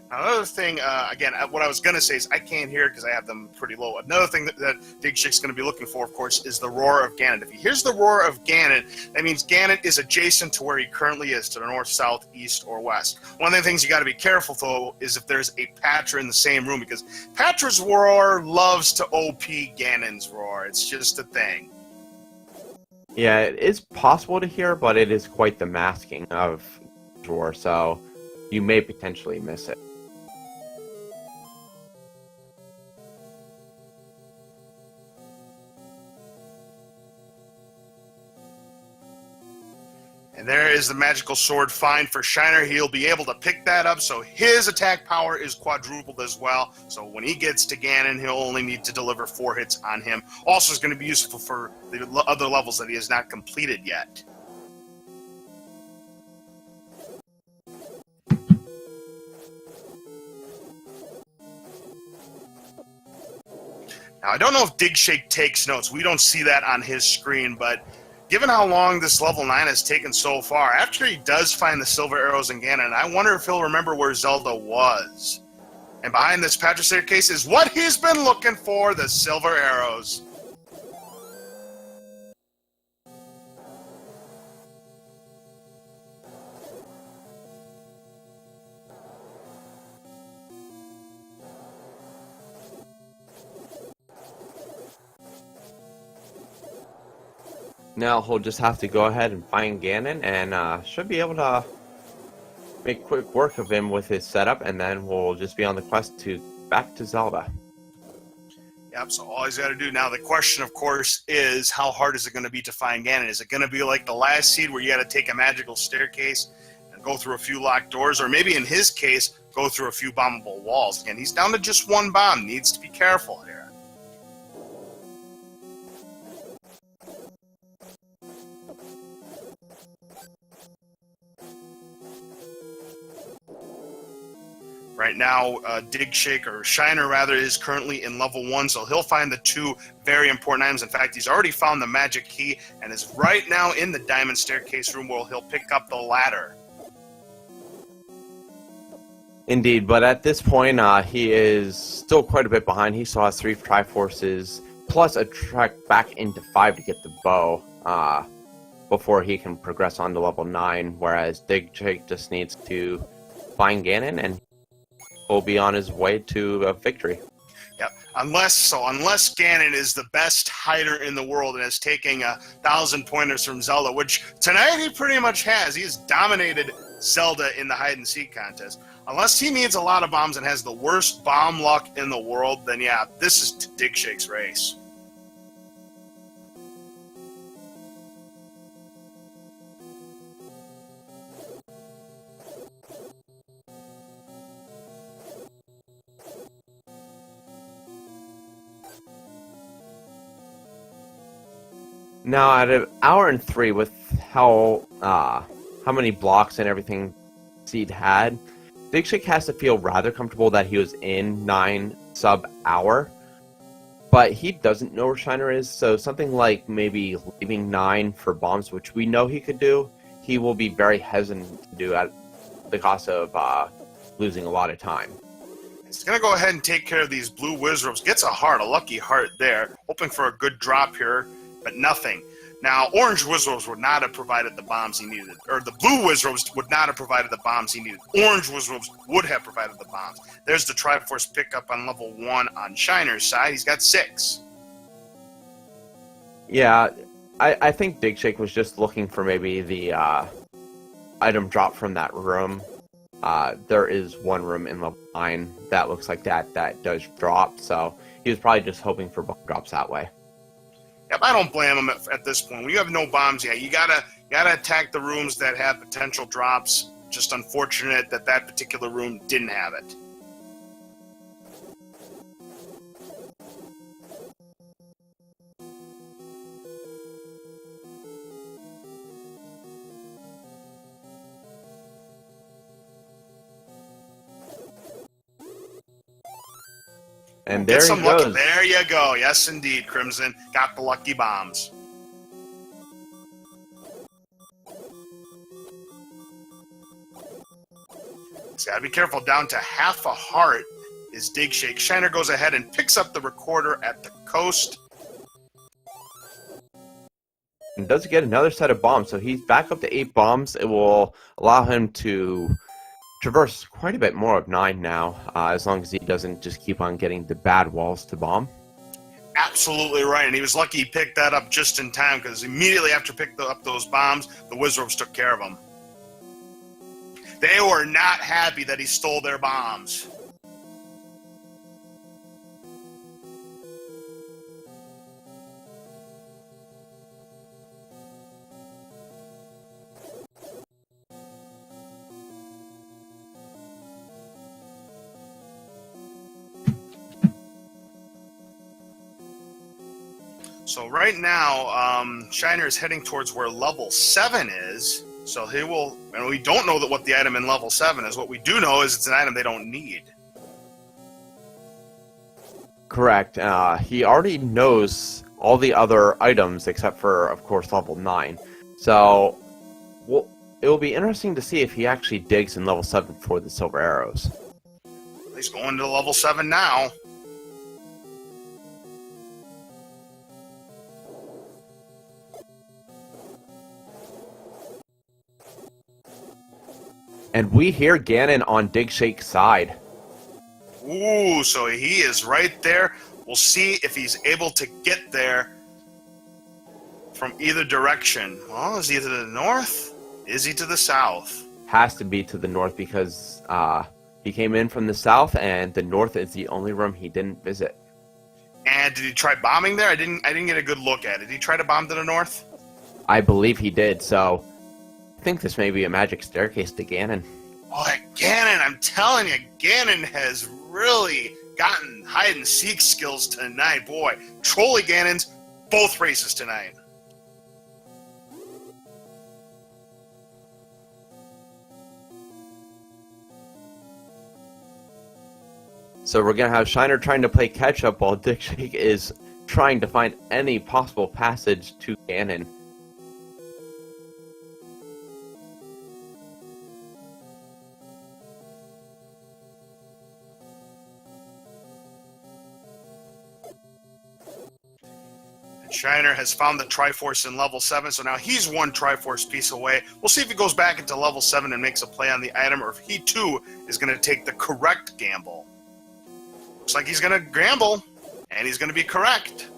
Another thing, again, what I was going to say is I can't hear it because I have them pretty low. Another thing that digshake's going to be looking for, of course, is the roar of Ganon. If he hears the roar of Ganon, that means Ganon is adjacent to where he currently is, to the north, south, east, or west. One of the things you got to be careful, though, is if there's a Patra in the same room, because Patra's roar loves to OP Ganon's roar. It's just a thing.
Yeah, it is possible to hear, but it is quite the masking of roar, so you may potentially miss it.
And there is the magical sword find for Shiner. He'll be able to pick that up, so his attack power is quadrupled as well. So when he gets to Ganon, he'll only need to deliver 4 hits on him. Also is going to be useful for the other levels that he has not completed yet. Now, I don't know if digshake takes notes. We don't see that on his screen, but given how long this level 9 has taken so far, after he does find the silver arrows in Ganon, I wonder if he'll remember where Zelda was. And behind this Patra staircase is what he's been looking for, the silver arrows.
Now he'll just have to go ahead and find Ganon, and should be able to make quick work of him with his setup, and then we'll just be on the quest to back to Zelda.
Yep, so all he's got to do now, the question, of course, is how hard is it going to be to find Ganon? Is it going to be like the last seed where you got to take a magical staircase and go through a few locked doors, or maybe in his case, go through a few bombable walls? Again, he's down to just 1 bomb, needs to be careful here. Right now, digshake, or Shiner rather, is currently in level 1, so he'll find the 2 very important items. In fact, he's already found the magic key and is right now in the diamond staircase room where he'll pick up the ladder.
Indeed, but at this point, he is still quite a bit behind. He still has 3 Triforces, plus a trek back into 5 to get the bow, before he can progress on to level 9, whereas digshake just needs to find Ganon, and he'll be on his way to a victory.
Yep. Unless Ganon is the best hider in the world and is taking 1,000 pointers from Zelda, which tonight he pretty much has. He has dominated Zelda in the hide-and-seek contest. Unless he needs a lot of bombs and has the worst bomb luck in the world, then yeah, this is digshake's race.
Now, at an hour and 3, with how many blocks and everything Seed had, digshake has to feel rather comfortable that he was in 9 sub-hour, but he doesn't know where Shiner is, so something like maybe leaving 9 for bombs, which we know he could do, he will be very hesitant to do at the cost of losing a lot of time.
He's going to go ahead and take care of these blue Wizrobes. Gets a heart, a lucky heart there, hoping for a good drop here, but nothing. Now, orange Wizrobes would not have provided the bombs he needed, or the blue Wizrobes would not have provided the bombs he needed. Orange Wizrobes would have provided the bombs. There's the Triforce pickup on level 1 on Shiner's side. He's got 6.
Yeah, I think digshake was just looking for maybe the item drop from that room. There is one room in level 9 that looks like that does drop, so he was probably just hoping for bomb drops that way.
Yep, I don't blame him at this point. When you have no bombs yet, you gotta attack the rooms that have potential drops. Just unfortunate that particular room didn't have it.
And
Get
there
some
he
lucky.
goes.
There you go. Yes, indeed, Crimson got the lucky bombs. He's got to be careful. Down to half a heart is digshake. Shiner goes ahead and picks up the recorder at the coast.
And does get another set of bombs, so he's back up to 8 bombs. It will allow him to traverse quite a bit more of 9 now, as long as he doesn't just keep on getting the bad walls to bomb.
Absolutely right, and he was lucky he picked that up just in time, because immediately after picking up those bombs, the Wizards took care of him. They were not happy that he stole their bombs. So right now, Shiner is heading towards where level 7 is. So he will, and we don't know what the item in level 7 is. What we do know is it's an item they don't need.
Correct. He already knows all the other items except for, of course, level 9. So it will be interesting to see if he actually digs in level 7 for the silver arrows.
He's going to level 7 now.
And we hear Ganon on Digshake's side.
Ooh, so he is right there. We'll see if he's able to get there from either direction. Well, is he to the north? Is he to the south?
Has to be to the north because he came in from the south, and the north is the only room he didn't visit.
And did he try bombing there? I didn't get a good look at it. Did he try to bomb to the north?
I believe he did, so I think this may be a magic staircase to Ganon.
Boy, Ganon, I'm telling you, Ganon has really gotten hide-and-seek skills tonight. Boy, Trolley Ganons, both races tonight.
So we're going to have Shiner trying to play catch-up while Digshake is trying to find any possible passage to Ganon.
Shiner has found the Triforce in level 7, so now he's one Triforce piece away. We'll see if he goes back into level 7 and makes a play on the item, or if he too is going to take the correct gamble. Looks like he's going to gamble, and he's going to be correct.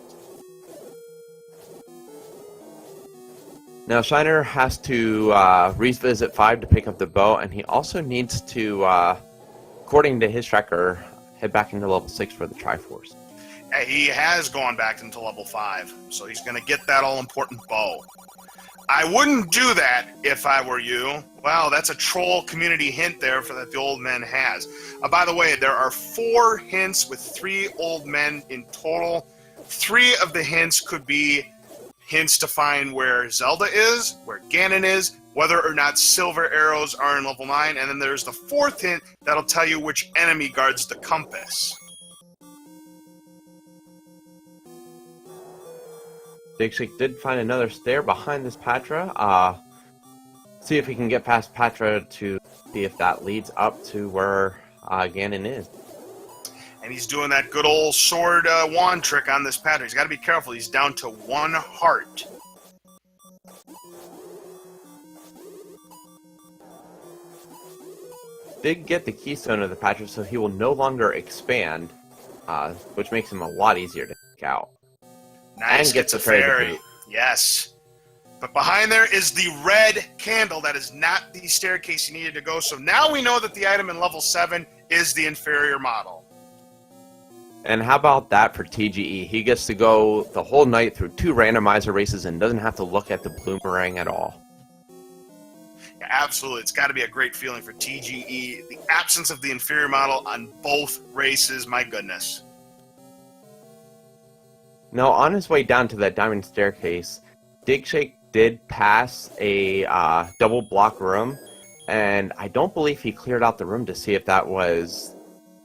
Now Shiner has to revisit 5 to pick up the bow, and he also needs to, according to his tracker, head back into level 6 for the Triforce.
He has gone back into level 5, so he's going to get that all-important bow. I wouldn't do that if I were you. Well, that's a troll community hint there that the old man has. By the way, there are 4 hints with 3 old men in total. 3 of the hints could be hints to find where Zelda is, where Ganon is, whether or not silver arrows are in level 9, and then there's the 4th hint that'll tell you which enemy guards the compass.
Digshake did find another stair behind this Patra. See if he can get past Patra to see if that leads up to where Ganon is.
And he's doing that good old sword wand trick on this Patra. He's got to be careful. He's down to 1 heart.
Did get the keystone of the Patra, so he will no longer expand, which makes him a lot easier to take out.
Nice,
and gets
a
the fairy
fairy.
boot.
Yes. But behind there is the red candle. That is not the staircase you needed to go. So now we know that the item in level 7 is the inferior model.
And how about that for TGE? He gets to go the whole night through 2 randomizer races and doesn't have to look at the boomerang at all.
Yeah, absolutely. It's got to be a great feeling for TGE. The absence of the inferior model on both races, my goodness.
Now, on his way down to that diamond staircase, Digshake did pass a double block room, and I don't believe he cleared out the room to see if that was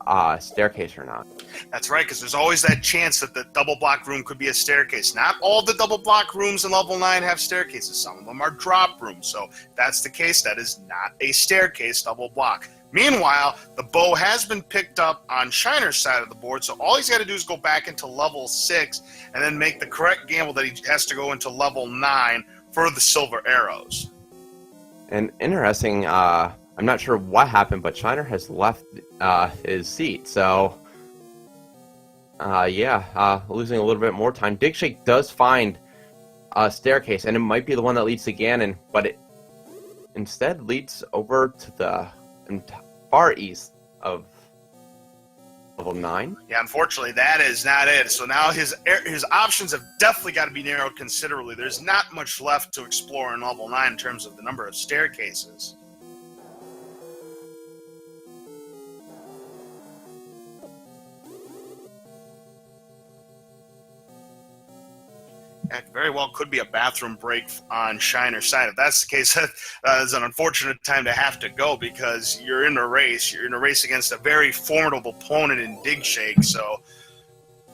a staircase or not.
That's right, because there's always that chance that the double block room could be a staircase. Not all the double block rooms in level 9 have staircases. Some of them are drop rooms. So if that's the case, that is not a staircase double block. Meanwhile, the bow has been picked up on Shiner's side of the board, so all he's got to do is go back into level 6 and then make the correct gamble that he has to go into level 9 for the silver arrows.
And interesting, I'm not sure what happened, but Shiner has left his seat, so losing a little bit more time. Digshake does find a staircase, and it might be the one that leads to Ganon, but it instead leads over to the far east of level 9.
Yeah, unfortunately, that is not it. So now his options have definitely got to be narrowed considerably. There's not much left to explore in level 9 in terms of the number of staircases. That very well could be a bathroom break on Shiner's side. If that's the case, that is an unfortunate time to have to go because you're in a race. You're in a race against a very formidable opponent in Digshake, so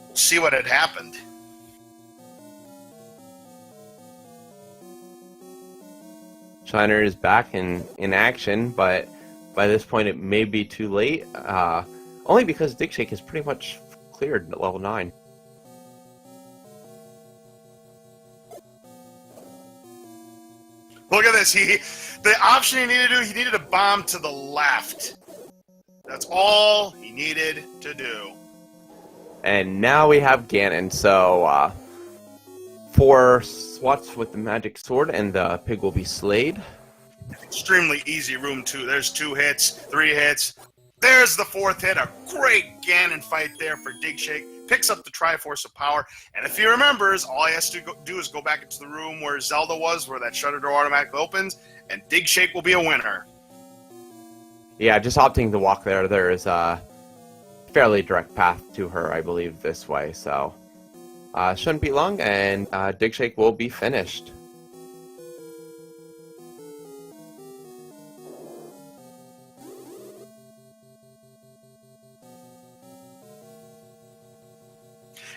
we'll see what had happened.
Shiner is back in action, but by this point it may be too late, only because Digshake is pretty much cleared at level 9.
Look at this. The option he needed to do, he needed a bomb to the left. That's all he needed to do.
And now we have Ganon, so 4 swats with the magic sword and the pig will be slayed.
Extremely easy room, too. There's 2 hits, 3 hits. There's the 4th hit. A great Ganon fight there for Digshake. Picks up the Triforce of Power, and if he remembers, all he has to do is go back into the room where Zelda was, where that shutter door automatically opens, and Digshake will be a winner.
Yeah, just opting to walk there. There is a fairly direct path to her, I believe, this way, so shouldn't be long, and Digshake will be finished.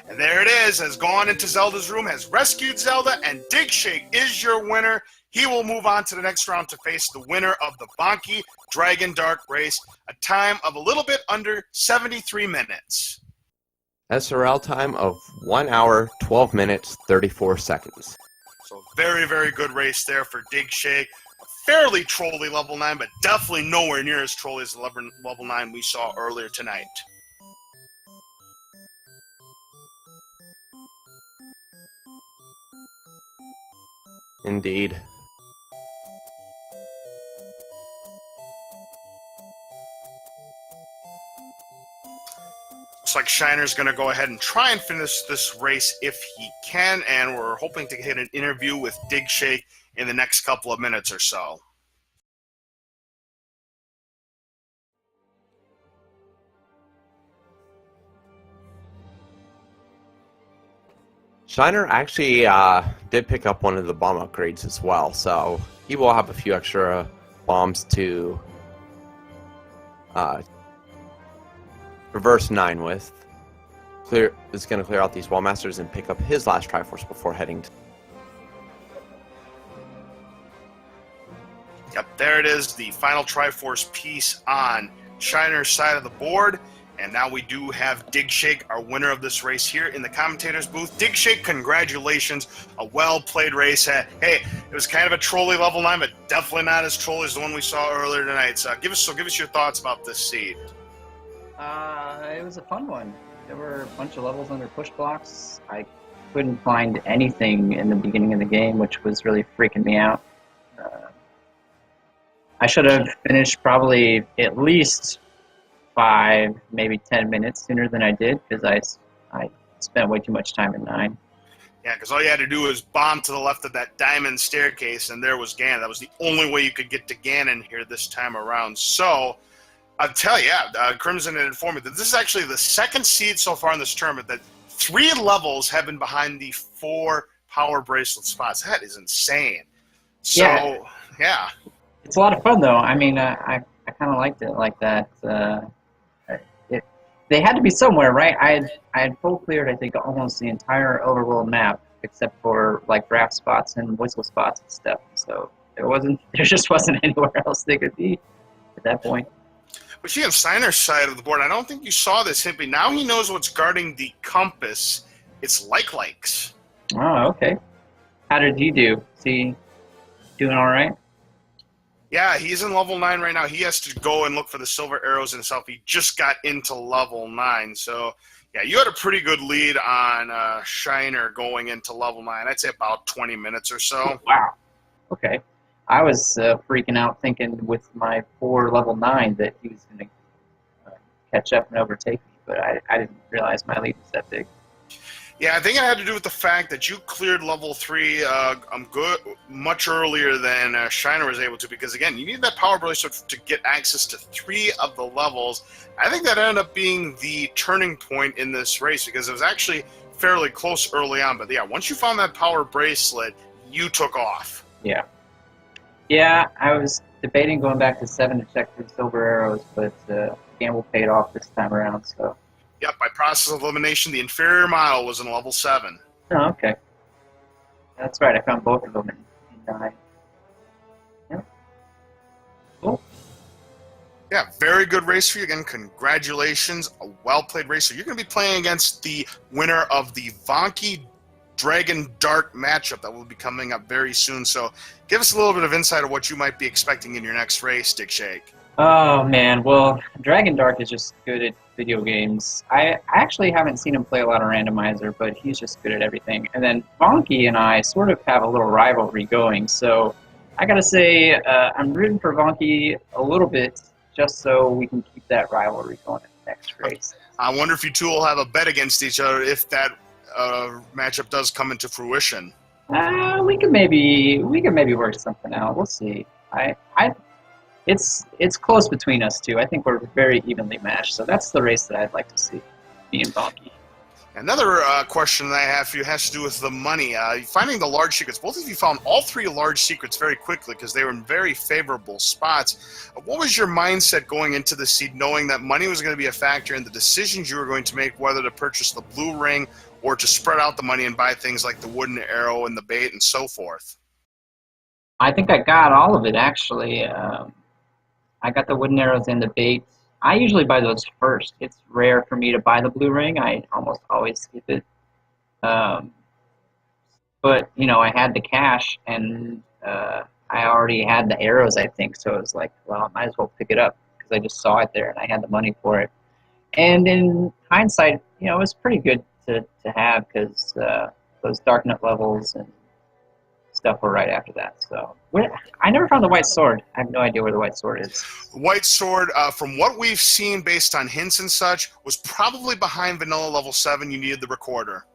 And there it is, has gone into Zelda's room, has rescued Zelda, and Digshake is your winner. He will move on to the next round to face the winner of the Bonky Dragon Dark race, a time of a little bit under 73 minutes.
SRL time of 1 hour, 12 minutes, 34 seconds.
So very, very good race there for Digshake. Fairly trolly level 9, but definitely nowhere near as trolly as the level 9 we saw earlier tonight.
Indeed.
Looks like Shiner's going to go ahead and try and finish this race if he can, and we're hoping to get an interview with Digshake in the next couple of minutes or so.
Shiner actually did pick up one of the bomb upgrades as well, so he will have a few extra bombs to reverse 9 with. Is going to clear out these wall masters and pick up his last Triforce before heading to...
Yep, there it is, the final Triforce piece on Shiner's side of the board. And now we do have Digshake, our winner of this race, here in the commentator's booth. Digshake, congratulations. A well-played race. Hey, it was kind of a trolly level 9, but definitely not as trolly as the one we saw earlier tonight. So give us your thoughts about this seed.
It was a fun one. There were a bunch of levels under push blocks. I couldn't find anything in the beginning of the game, which was really freaking me out. I should have finished probably at least 5, maybe 10 minutes sooner than I did, because I spent way too much time in 9.
Yeah, because all you had to do was bomb to the left of that diamond staircase, and there was Ganon. That was the only way you could get to Ganon here this time around. So, I'll tell you, Crimson had informed me that this is actually the second seed so far in this tournament that 3 levels have been behind the 4 power bracelet spots. That is insane. So, yeah.
It's a lot of fun, though. I mean, I kind of liked it like that. They had to be somewhere, right? I had full cleared, I think, almost the entire overworld map, except for like draft spots and whistle spots and stuff. So there just wasn't anywhere else they could be at that point.
But you have Shiner's side of the board. I don't think you saw this hint, but now he knows what's guarding the compass. It's likes.
Oh, okay. How did he do? Is he doing all right?
Yeah, he's in level 9 right now. He has to go and look for the silver arrows himself. He just got into level 9. So, yeah, you had a pretty good lead on Shiner going into level 9. I'd say about 20 minutes or so.
Wow. Okay. I was freaking out thinking with my 4 level 9 that he was going to catch up and overtake me, but I didn't realize my lead was that big.
Yeah, I think it had to do with the fact that you cleared level 3 much earlier than Shiner was able to, because, again, you need that power bracelet to get access to 3 of the levels. I think that ended up being the turning point in this race, because it was actually fairly close early on. But, yeah, once you found that power bracelet, you took off.
Yeah. Yeah, I was debating going back to 7 to check for silver arrows, but gamble paid off this time around, so...
Yep, by process of elimination, the inferior model was in level 7.
Oh, okay. That's right, I found both of them in 9. Yep. Cool.
Yeah, very good race for you. Again, congratulations. A well-played race. So you're going to be playing against the winner of the Vonky Dragon Dark matchup that will be coming up very soon. So give us a little bit of insight of what you might be expecting in your next race, digshake.
Oh, man. Well, Dragon Dark is just good at video games. I actually haven't seen him play a lot of Randomizer, but he's just good at everything. And then Vonky and I sort of have a little rivalry going, so I gotta say I'm rooting for Vonky a little bit just so we can keep that rivalry going in the next race.
I wonder if you two will have a bet against each other if that matchup does come into fruition.
We could maybe work something out. We'll see. It's close between us two. I think we're very evenly matched, so that's the race that I'd like to see, me and Vonky.
Another question that I have for you has to do with the money. Finding the large secrets. Both of you found all 3 large secrets very quickly because they were in very favorable spots. What was your mindset going into the seed, knowing that money was going to be a factor in the decisions you were going to make, whether to purchase the blue ring or to spread out the money and buy things like the wooden arrow and the bait and so forth?
I think I got all of it, actually. I got the wooden arrows and the bait. I usually buy those first. It's rare for me to buy the blue ring. I almost always skip it. But, you know, I had the cash, and I already had the arrows, I think. So it was like, well, I might as well pick it up because I just saw it there, and I had the money for it. And in hindsight, you know, it was pretty good to have because those Darknet levels and stuff were right after that. So I never found the white sword. I have no idea where the white sword is.
The white sword, from what we've seen based on hints and such, was probably behind vanilla level 7. You needed the recorder.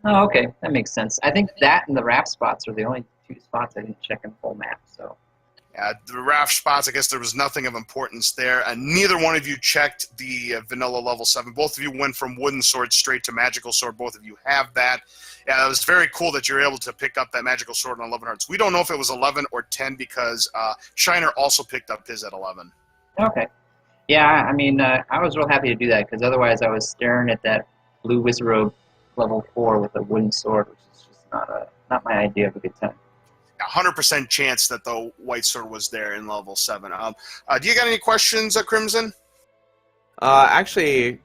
Oh, okay. That makes sense. I think that and the raft spots are the only 2 spots I didn't check in full map. So.
The raft spots, I guess there was nothing of importance there. Neither one of you checked the vanilla level 7. Both of you went from wooden sword straight to magical sword. Both of you have that. Yeah, it was very cool that you were able to pick up that magical sword on 11 hearts. We don't know if it was 11 or 10 because Shiner also picked up his at 11.
Okay. Yeah, I mean, I was real happy to do that because otherwise I was staring at that blue wizard robe level 4 with a wooden sword, which is just not my idea of a good time.
100% chance that the white sword was there in level 7. Do you got any questions, Crimson?
Actually,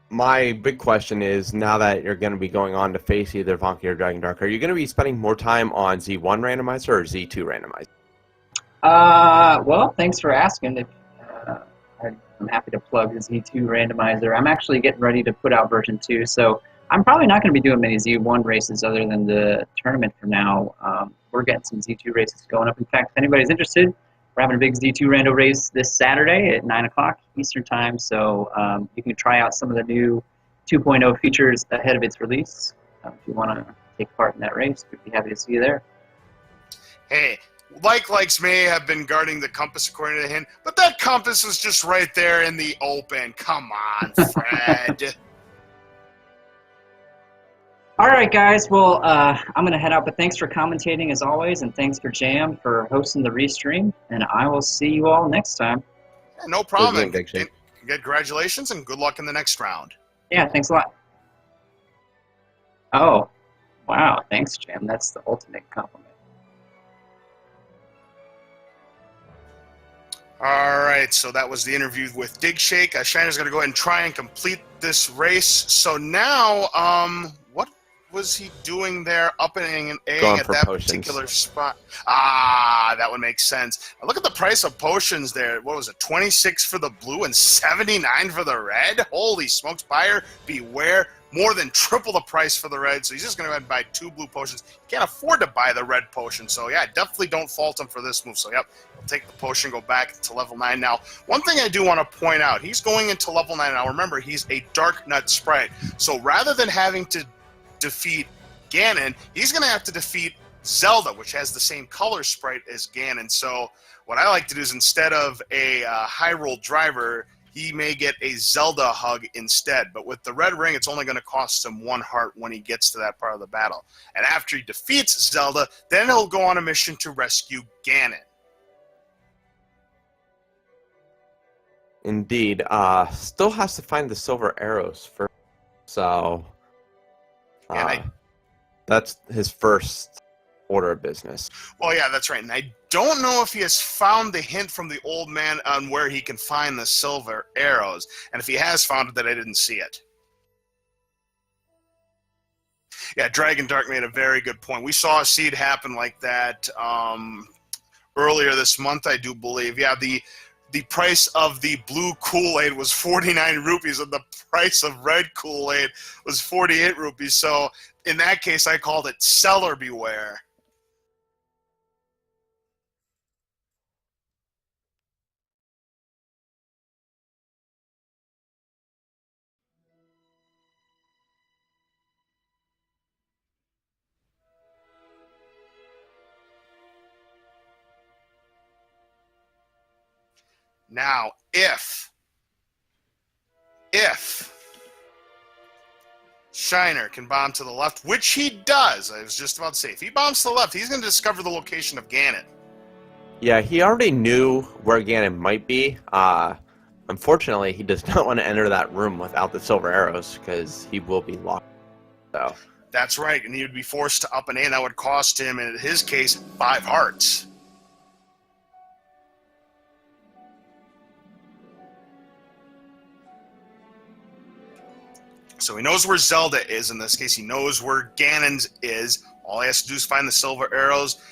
my big question is, now that you're going to be going on to face either Vonky or Dragon Dark, are you going to be spending more time on Z1 randomizer or Z2 randomizer?
Well, thanks for asking. I'm happy to plug the Z2 randomizer. I'm actually getting ready to put out version 2, so I'm probably not going to be doing many Z1 races other than the tournament for now. We're getting some Z2 races going up. In fact, if anybody's interested, we're having a big Z2 rando race this Saturday at 9 o'clock Eastern Time, so you can try out some of the new 2.0 features ahead of its release. If you want to take part in that race, we'd be happy to see you there.
Hey, likes may have been guarding the compass according to him, but that compass was just right there in the open. Come on, Fred.
All right, guys. Well, I'm going to head out, but thanks for commentating as always, and thanks for Jam for hosting the restream, and I will see you all next time.
Yeah, no problem.
Big Shake.
Congratulations and good luck in the next round.
Yeah, thanks a lot. Oh, wow. Thanks, Jam. That's the ultimate compliment.
All right, so that was the interview with digshake. Shiner's going to go ahead and try and complete this race. So now, what was he doing there, up and A at that particular spot? Ah, that would make sense. Look at the price of potions there. What was it, 26 for the blue and 79 for the red? Holy smokes, buyer beware. More than triple the price for the red, so he's just going to go ahead and buy 2 blue potions. He can't afford to buy the red potion, so yeah, definitely don't fault him for this move. So yep, we'll take the potion, go back to level 9 now. One thing I do want to point out, he's going into level 9 now. Remember, he's a Dark Nut Sprite, so rather than having to defeat Ganon, he's going to have to defeat Zelda, which has the same color sprite as Ganon. So what I like to do is, instead of a Hyrule driver, he may get a Zelda hug instead. But with the red ring, it's only going to cost him 1 heart when he gets to that part of the battle. And after he defeats Zelda, then he'll go on a mission to rescue Ganon.
Indeed. Still has to find the silver arrows first. So that's his first order of business.
Well, yeah, that's right. And I don't know if he has found the hint from the old man on where he can find the silver arrows. And if he has found it, then I didn't see it. Yeah, Dragon Dark made a very good point. We saw a seed happen like that earlier this month, I do believe. Yeah, the price of the blue Kool-Aid was 49 rupees, and the price of red Kool-Aid was 48 rupees. So in that case, I called it seller beware. Now, if Shiner can bomb to the left, which he does, I was just about to say, if he bombs to the left, he's going to discover the location of Ganon.
Yeah, he already knew where Ganon might be. Unfortunately, he does not want to enter that room without the silver arrows, because he will be locked. So
that's right, and he would be forced to up and A, and that would cost him, in his case, 5 hearts. So he knows where Zelda is. In this case, he knows where Ganon's is. All he has to do is find the silver arrows.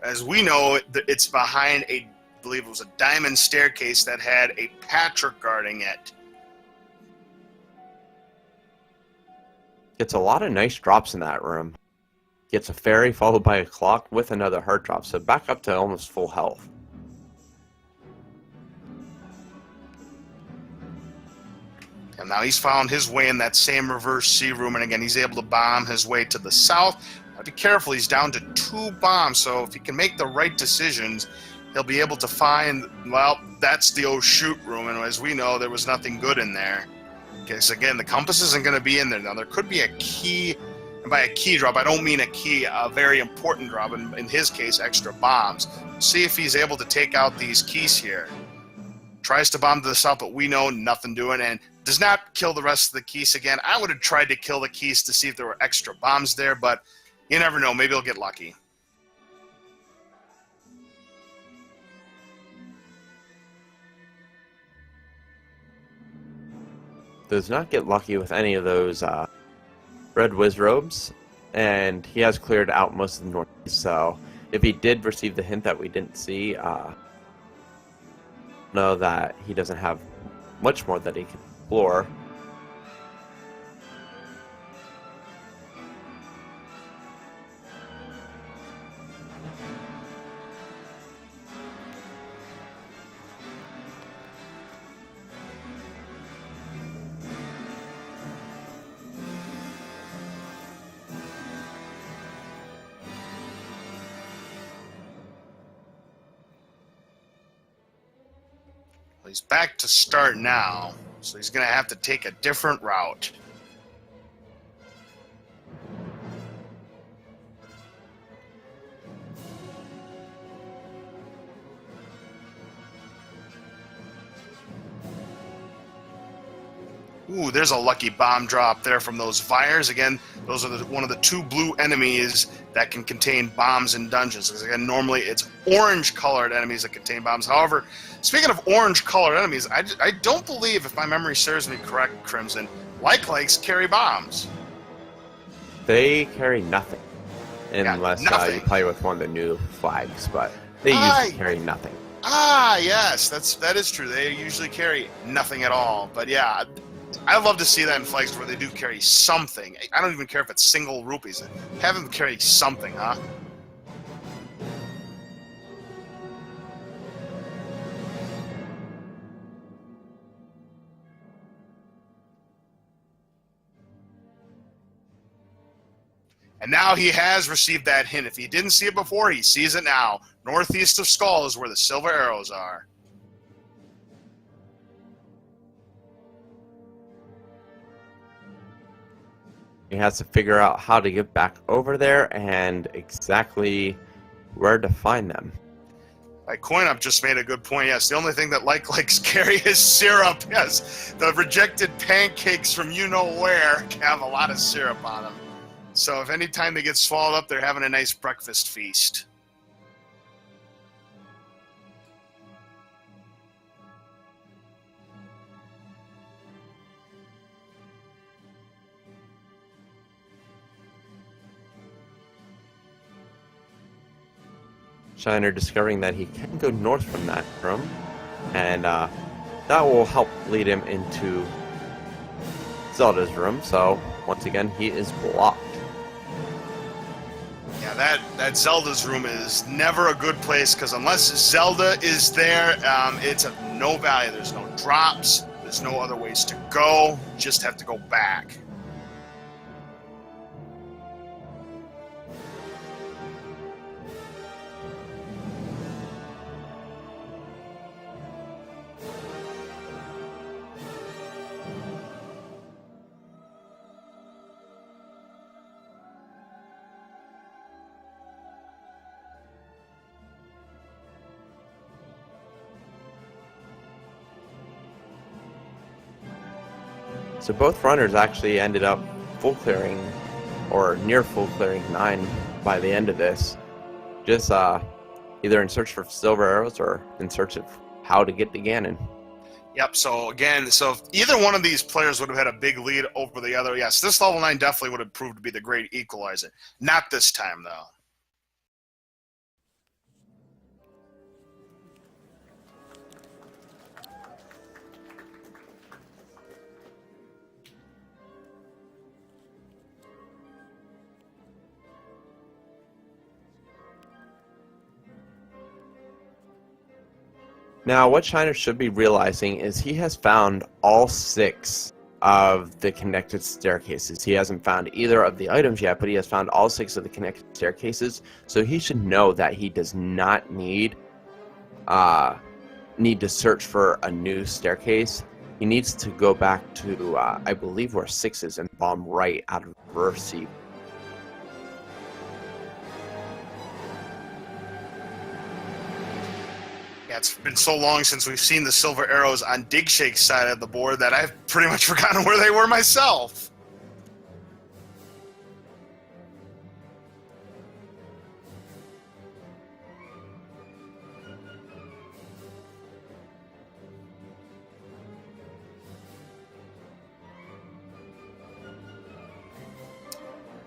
As we know, it's behind I believe it was a diamond staircase that had a Patrick guarding it.
gets a lot of nice drops in that room. Gets a fairy followed by a clock with another heart drop, so back up to almost full health.
And now he's found his way in that same reverse C room, and again, he's able to bomb his way to the south. Be careful, he's down to 2 bombs, so if he can make the right decisions, he'll be able to find, well, that's the oh shoot room, and as we know, there was nothing good in there. Because again, the compass isn't going to be in there. Now, there could be a key, and by a key drop, I don't mean a key, a very important drop, in his case, extra bombs. See if he's able to take out these keys here. Tries to bomb to the south, but we know nothing doing, and does not kill the rest of the keys again. I would have tried to kill the keys to see if there were extra bombs there, but you never know. Maybe he'll get lucky.
Does not get lucky with any of those red whiz robes, and he has cleared out most of the northeast, so if he did receive the hint that we didn't see, know that he doesn't have much more that he can explore.
He's back to start now, so he's going to have to take a different route. Ooh, there's a lucky bomb drop there from those fires. Again, those are one of the 2 blue enemies that can contain bombs in dungeons. Because again, normally it's orange-colored enemies that contain bombs. However, speaking of orange-colored enemies, I don't believe, if my memory serves me correct, Crimson, likes carry bombs.
They carry nothing, unless
nothing.
you play with one of the new flags, but they usually carry nothing.
Ah, yes, that is true. They usually carry nothing at all. But yeah, I love to see that in flags where they do carry something. I don't even care if it's single rupees. Have them carry something, huh? And now he has received that hint. If he didn't see it before, he sees it now. Northeast of Skull is where the silver arrows are.
He has to figure out how to get back over there and exactly where to find them.
Like CoinUp just made a good point. Yes, the only thing that likes carry is syrup. Yes, the rejected pancakes from you-know-where have a lot of syrup on them. So if any time they get swallowed up, they're having a nice breakfast feast.
Shiner discovering that he can go north from that room, and that will help lead him into Zelda's room. So once again, he is blocked.
Yeah, that Zelda's room is never a good place, because unless Zelda is there, it's of no value. There's no drops. There's no other ways to go. You just have to go back.
So both runners actually ended up full clearing, or near full clearing 9 by the end of this. Just either in search for silver arrows or in search of how to get to Ganon.
Yep, so again, if either one of these players would have had a big lead over the other, yes, this level 9 definitely would have proved to be the great equalizer. Not this time, though.
Now, what Shiner should be realizing is he has found all 6 of the connected staircases. He hasn't found either of the items yet, but he has found all 6 of the connected staircases. So he should know that he does not need to search for a new staircase. He needs to go back to, I believe, where 6 is and bomb right out of reverse C.
It's been so long since we've seen the silver arrows on Digshake's side of the board that I've pretty much forgotten where they were myself.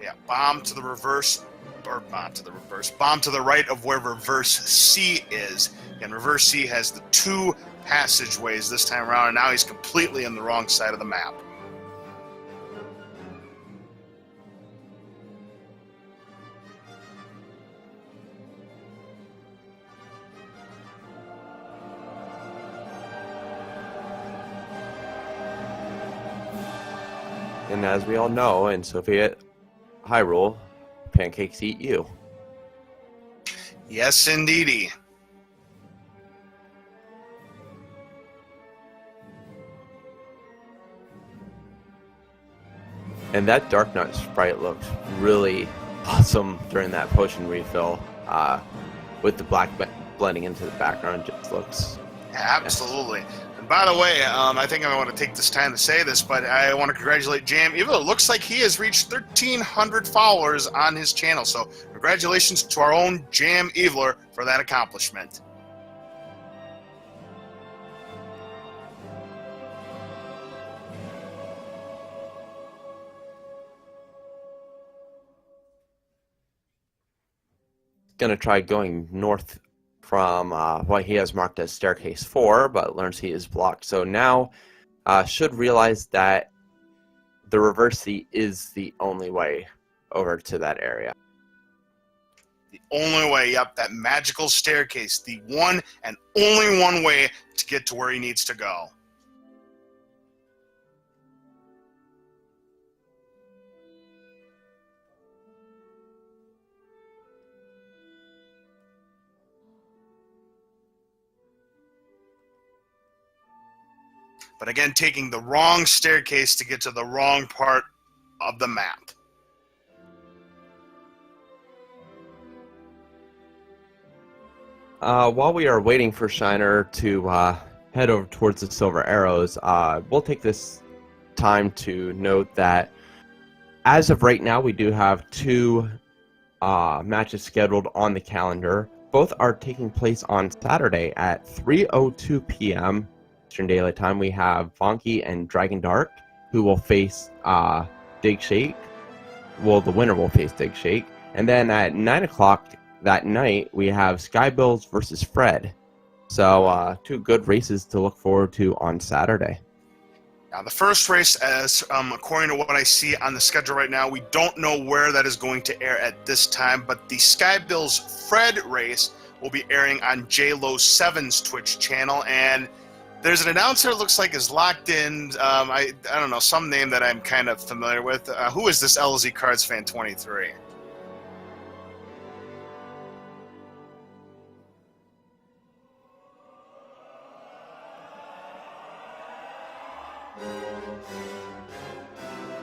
Yeah, bomb to the reverse, or bomb to the reverse, bomb to the right of where reverse C is. And reverse C has the 2 passageways this time around, and now he's completely on the wrong side of the map.
And as we all know, in Soviet Hyrule, pancakes eat you.
Yes, indeedy.
And that Dark Knight sprite looks really awesome during that potion refill. With the black blending into the background, it just looks...
Absolutely. And by the way, I think I want to take this time to say this, but I want to congratulate Jam Evil. It looks like he has reached 1,300 followers on his channel. So congratulations to our own Jam Eviler for that accomplishment.
Going to try going north from what he has marked as staircase 4, but learns he is blocked. So now should realize that the reverse C is the only way over to that area.
The only way, yep, that magical staircase, the one and only one way to get to where he needs to go. But again, taking the wrong staircase to get to the wrong part of the map.
While we are waiting for Shiner to head over towards the Silver Arrows, we'll take this time to note that as of right now, we do have 2 matches scheduled on the calendar. Both are taking place on Saturday at 3:02 p.m. Eastern Daylight Time. We have Bonky and Dragon Dark, who will face digshake. Well, the winner will face digshake. And then at 9 o'clock that night, we have Skybills versus Fred. So 2 good races to look forward to on Saturday.
Now, the first race, as according to what I see on the schedule right now, we don't know where that is going to air at this time, but the Skybills Fred race will be airing on JLo7's Twitch channel, and there's an announcer that looks like is locked in. I don't know, some name that I'm kind of familiar with. Who is this LZ Cards Fan 23?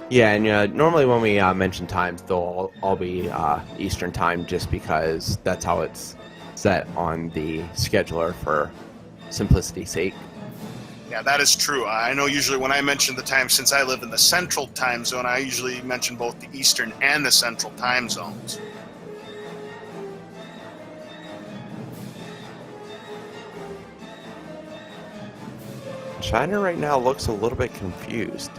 Yeah, and normally when we mention times, they'll all be Eastern time just because that's how it's set on the scheduler for simplicity's sake.
Yeah, that is true. I know usually when I mention the time, since I live in the Central Time Zone, I usually mention both the Eastern and the Central Time Zones.
Shiner right now looks a little bit confused.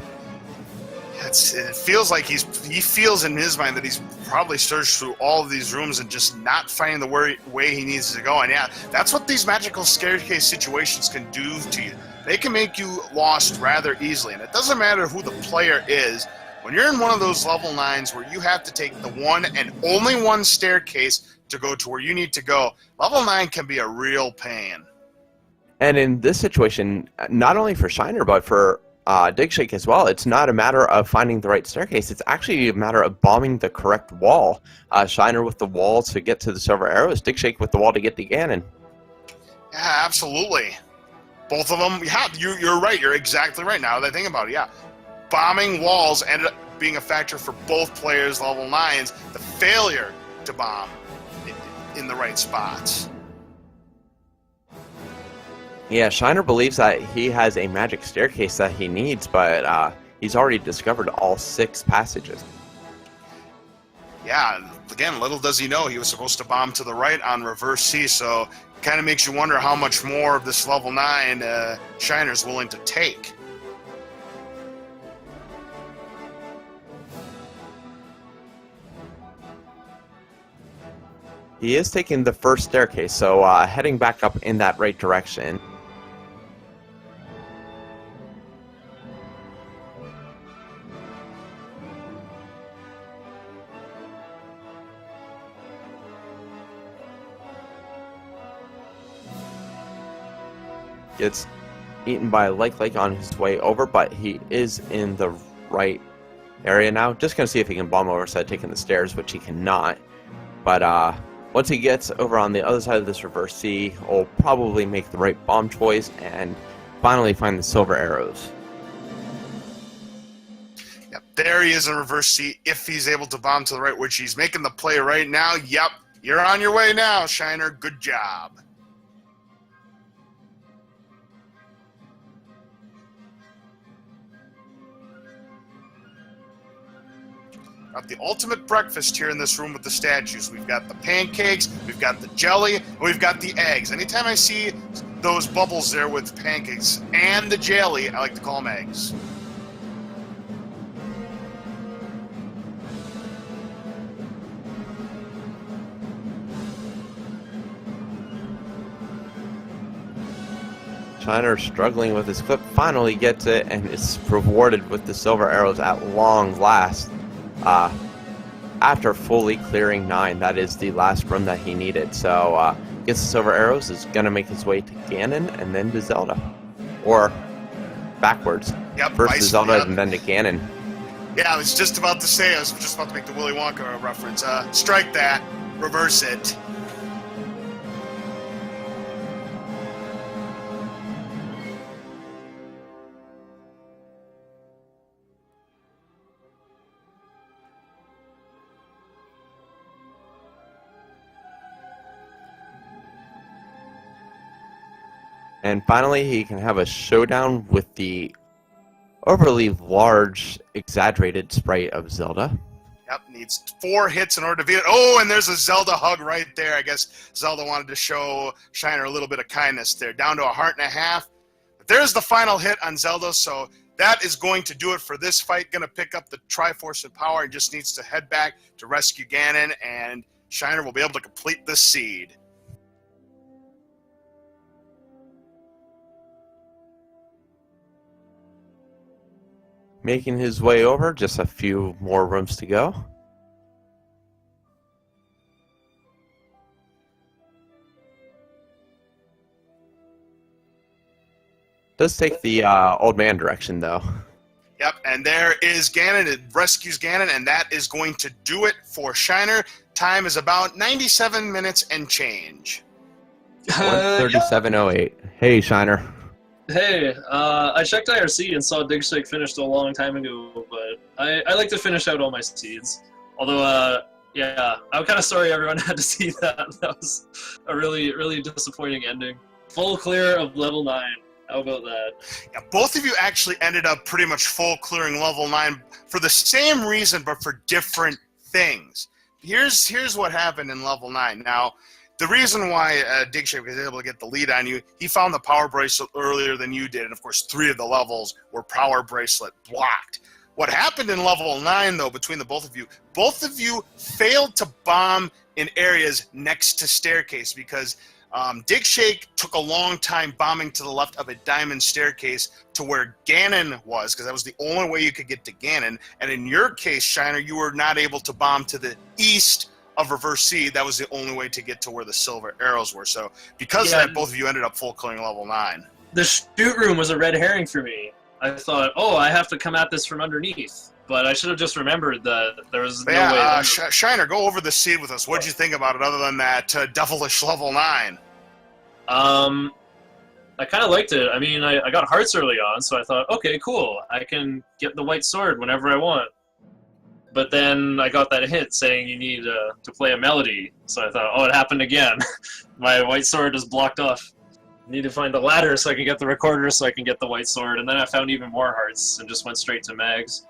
It feels like he feels in his mind that he's probably searched through all of these rooms and just not finding the way he needs to go. And yeah, that's what these magical staircase situations can do to you. They can make you lost rather easily. And it doesn't matter who the player is. When you're in one of those level 9s where you have to take the one and only one staircase to go to where you need to go, level 9 can be a real pain.
And in this situation, not only for Shiner, but for digshake as well, it's not a matter of finding the right staircase. It's actually a matter of bombing the correct wall. Shiner with the wall to get to the Silver Arrows, digshake with the wall to get to Ganon.
Yeah, absolutely. Both of them, yeah, you're right. You're exactly right now that I think about it, yeah. Bombing walls ended up being a factor for both players, level 9s, the failure to bomb in the right spots.
Yeah, Shiner believes that he has a magic staircase that he needs, but he's already discovered all 6 passages.
Yeah, again, little does he know he was supposed to bomb to the right on reverse C, so it kind of makes you wonder how much more of this level 9 Shiner's willing to take.
He is taking the first staircase, so heading back up in that right direction. Gets eaten by a Lake on his way over, but he is in the right area now. Just going to see if he can bomb over instead of taking the stairs, which he cannot. But once he gets over on the other side of this reverse C, he'll probably make the right bomb choice and finally find the Silver Arrows.
Yep. There he is in reverse C if he's able to bomb to the right, which he's making the play right now. Yep, you're on your way now, Shiner. Good job. Got the ultimate breakfast here in this room with the statues. We've got the pancakes, we've got the jelly, and we've got the eggs. Anytime I see those bubbles there with pancakes and the jelly, I like to call them eggs.
Shiner struggling with his clip, finally gets it, and is rewarded with the silver arrows at long last. After fully clearing 9, that is the last room that he needed. So gets the silver arrows, is going to make his way to Ganon and then to Zelda. Or backwards.
Yep,
First to Zelda
yep.
and then to Ganon.
Yeah, I was just about to say, I was just about to make the Willy Wonka reference. Strike that, reverse it.
And finally, he can have a showdown with the overly large, exaggerated sprite of Zelda.
Yep, needs 4 hits in order to beat it. Oh, and there's a Zelda hug right there. I guess Zelda wanted to show Shiner a little bit of kindness there. Down to 1.5 hearts. But there's the final hit on Zelda, so that is going to do it for this fight. Going to pick up the Triforce and power and just needs to head back to rescue Ganon, and Shiner will be able to complete this seed.
Making his way over, just a few more rooms to go. Does take the old man direction, though.
Yep, and there is Ganon. It rescues Ganon, and that is going to do it for Shiner. Time is about 97 minutes and change.
137.08. Hey, Shiner.
Hey, I checked IRC and saw digshake finished a long time ago, but I like to finish out all my seeds. Although, yeah, I'm kind of sorry everyone had to see that. That was a really, really disappointing ending. Full clear of level 9. How about that?
Yeah, both of you actually ended up pretty much full clearing level 9 for the same reason, but for different things. Here's what happened in level 9. Now, the reason why digshake was able to get the lead on you, he found the power bracelet earlier than you did, and of course 3 of the levels were power bracelet blocked. What happened in level 9, though, between the both of you failed to bomb in areas next to staircase because digshake took a long time bombing to the left of a diamond staircase to where Ganon was, because that was the only way you could get to Ganon. And in your case, Shiner, you were not able to bomb to the east of reverse C. That was the only way to get to where the silver arrows were. So because of that, both of you ended up full clearing level 9.
The shoot room was a red herring for me. I thought, oh, I have to come at this from underneath. But I should have just remembered that there was no way.
Shiner, go over the seed with us. What did you think about it other than that devilish level 9?
I kind of liked it. I mean, I got hearts early on, so I thought, okay, cool. I can get the white sword whenever I want. But then I got that hint saying you need to play a melody. So I thought, oh, it happened again. My white sword is blocked off. I need to find the ladder so I can get the recorder so I can get the white sword. And then I found even more hearts and just went straight to mags.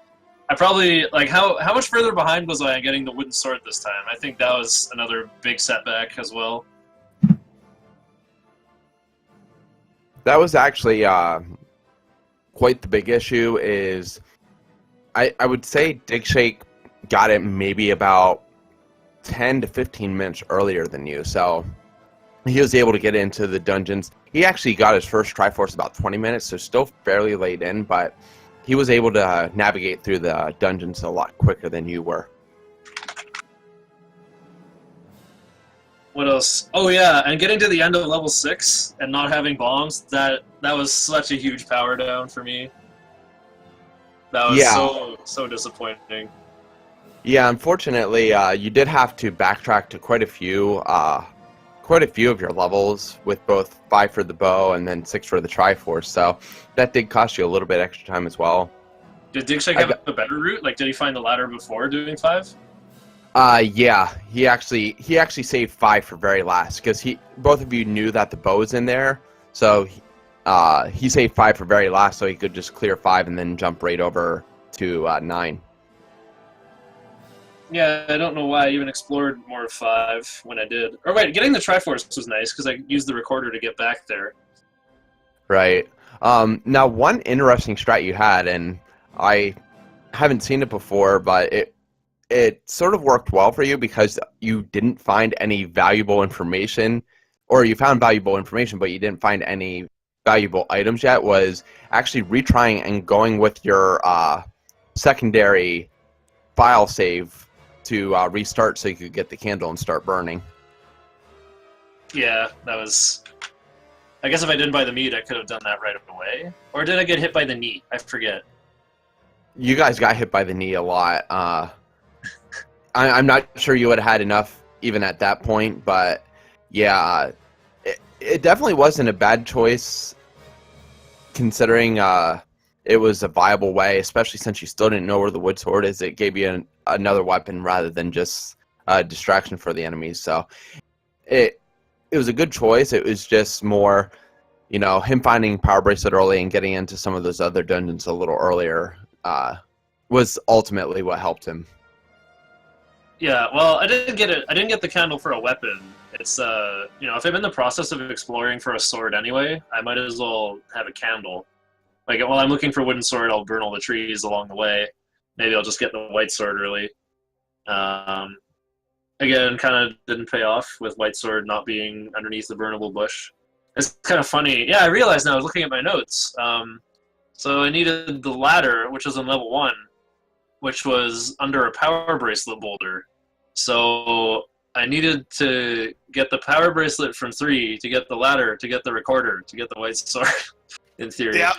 I probably, like, how much further behind was I on getting the wooden sword this time? I think that was another big setback as well.
That was actually quite the big issue. Is I would say digshake got it maybe about 10 to 15 minutes earlier than you, so he was able to get into the dungeons. He actually got his first Triforce about 20 minutes, so still fairly late in, but he was able to navigate through the dungeons a lot quicker than you were.
What else? Oh yeah, and getting to the end of level 6 and not having bombs, that was such a huge power down for me. That was so disappointing.
Yeah, unfortunately, you did have to backtrack to quite a few of your levels with both 5 for the bow and then 6 for the Triforce, so that did cost you a little bit extra time as well.
Did digshake have a better route? Like, did he find the ladder before doing 5?
Yeah, he actually saved 5 for very last because both of you knew that the bow was in there, so he saved 5 for very last, so he could just clear 5 and then jump right over to 9.
Yeah, I don't know why I even explored more of 5 when I did. Or wait, getting the Triforce was nice because I used the recorder to get back there.
Right. Now, one interesting strat you had, and I haven't seen it before, but it sort of worked well for you because you didn't find any valuable information, or you found valuable information, but you didn't find any valuable items yet, was actually retrying and going with your secondary file save to restart so you could get the candle and start burning.
Yeah, that was... I guess if I didn't buy the meat, I could have done that right away. Or did I get hit by the knee? I forget.
You guys got hit by the knee a lot. I'm not sure you would have had enough even at that point, but yeah, it definitely wasn't a bad choice considering it was a viable way, especially since you still didn't know where the wood sword is. It gave you another weapon rather than just a distraction for the enemies. So it was a good choice. It was just more, him finding Power Bracelet early and getting into some of those other dungeons a little earlier was ultimately what helped him.
Yeah, well, I didn't get the candle for a weapon. It's if I'm in the process of exploring for a sword anyway, I might as well have a candle. Like, while I'm looking for a wooden sword, I'll burn all the trees along the way. Maybe I'll just get the white sword early. Again, kind of didn't pay off with white sword not being underneath the burnable bush. It's kind of funny. Yeah, I realized now, I was looking at my notes. So I needed the ladder, which was on level 1, which was under a power bracelet boulder. So I needed to get the power bracelet from 3 to get the ladder, to get the recorder, to get the white sword, in theory.
Yeah.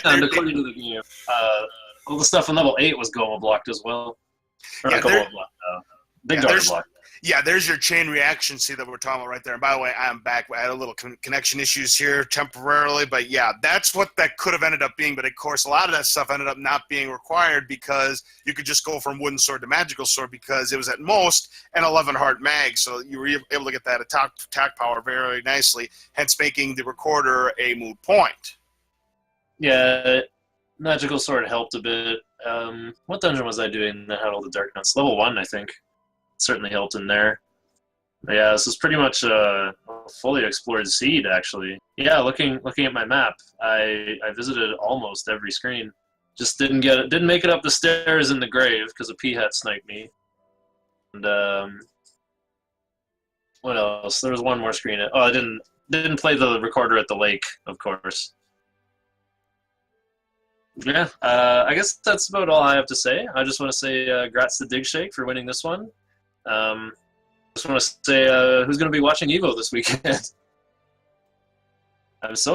And according to the game, all the stuff on level 8 was Goma blocked as well. Or
Yeah,
not Goma blocked, Big Daughter blocked.
Yeah, there's your chain reaction, see, that we're talking about right there. And by the way, I'm back. I had a little connection issues here temporarily, but yeah, that's what that could have ended up being. But of course, a lot of that stuff ended up not being required because you could just go from wooden sword to magical sword because it was at most an 11 heart mag, so you were able to get that attack power very nicely, hence making the recorder a moot point.
Yeah, magical sword helped a bit. What dungeon was I doing that had all the dark nuts? Level 1, I think. Certainly helped in there. But yeah, this is pretty much a fully explored seed, actually. Yeah, looking at my map, I visited almost every screen. Just didn't make it up the stairs in the grave because a peahat sniped me. And what else? There was one more screen. Oh, I didn't play the recorder at the lake, of course. Yeah, I guess that's about all I have to say. I just want to say grats to digshake for winning this one. Just want to say who's going to be watching Evo this weekend. I'm so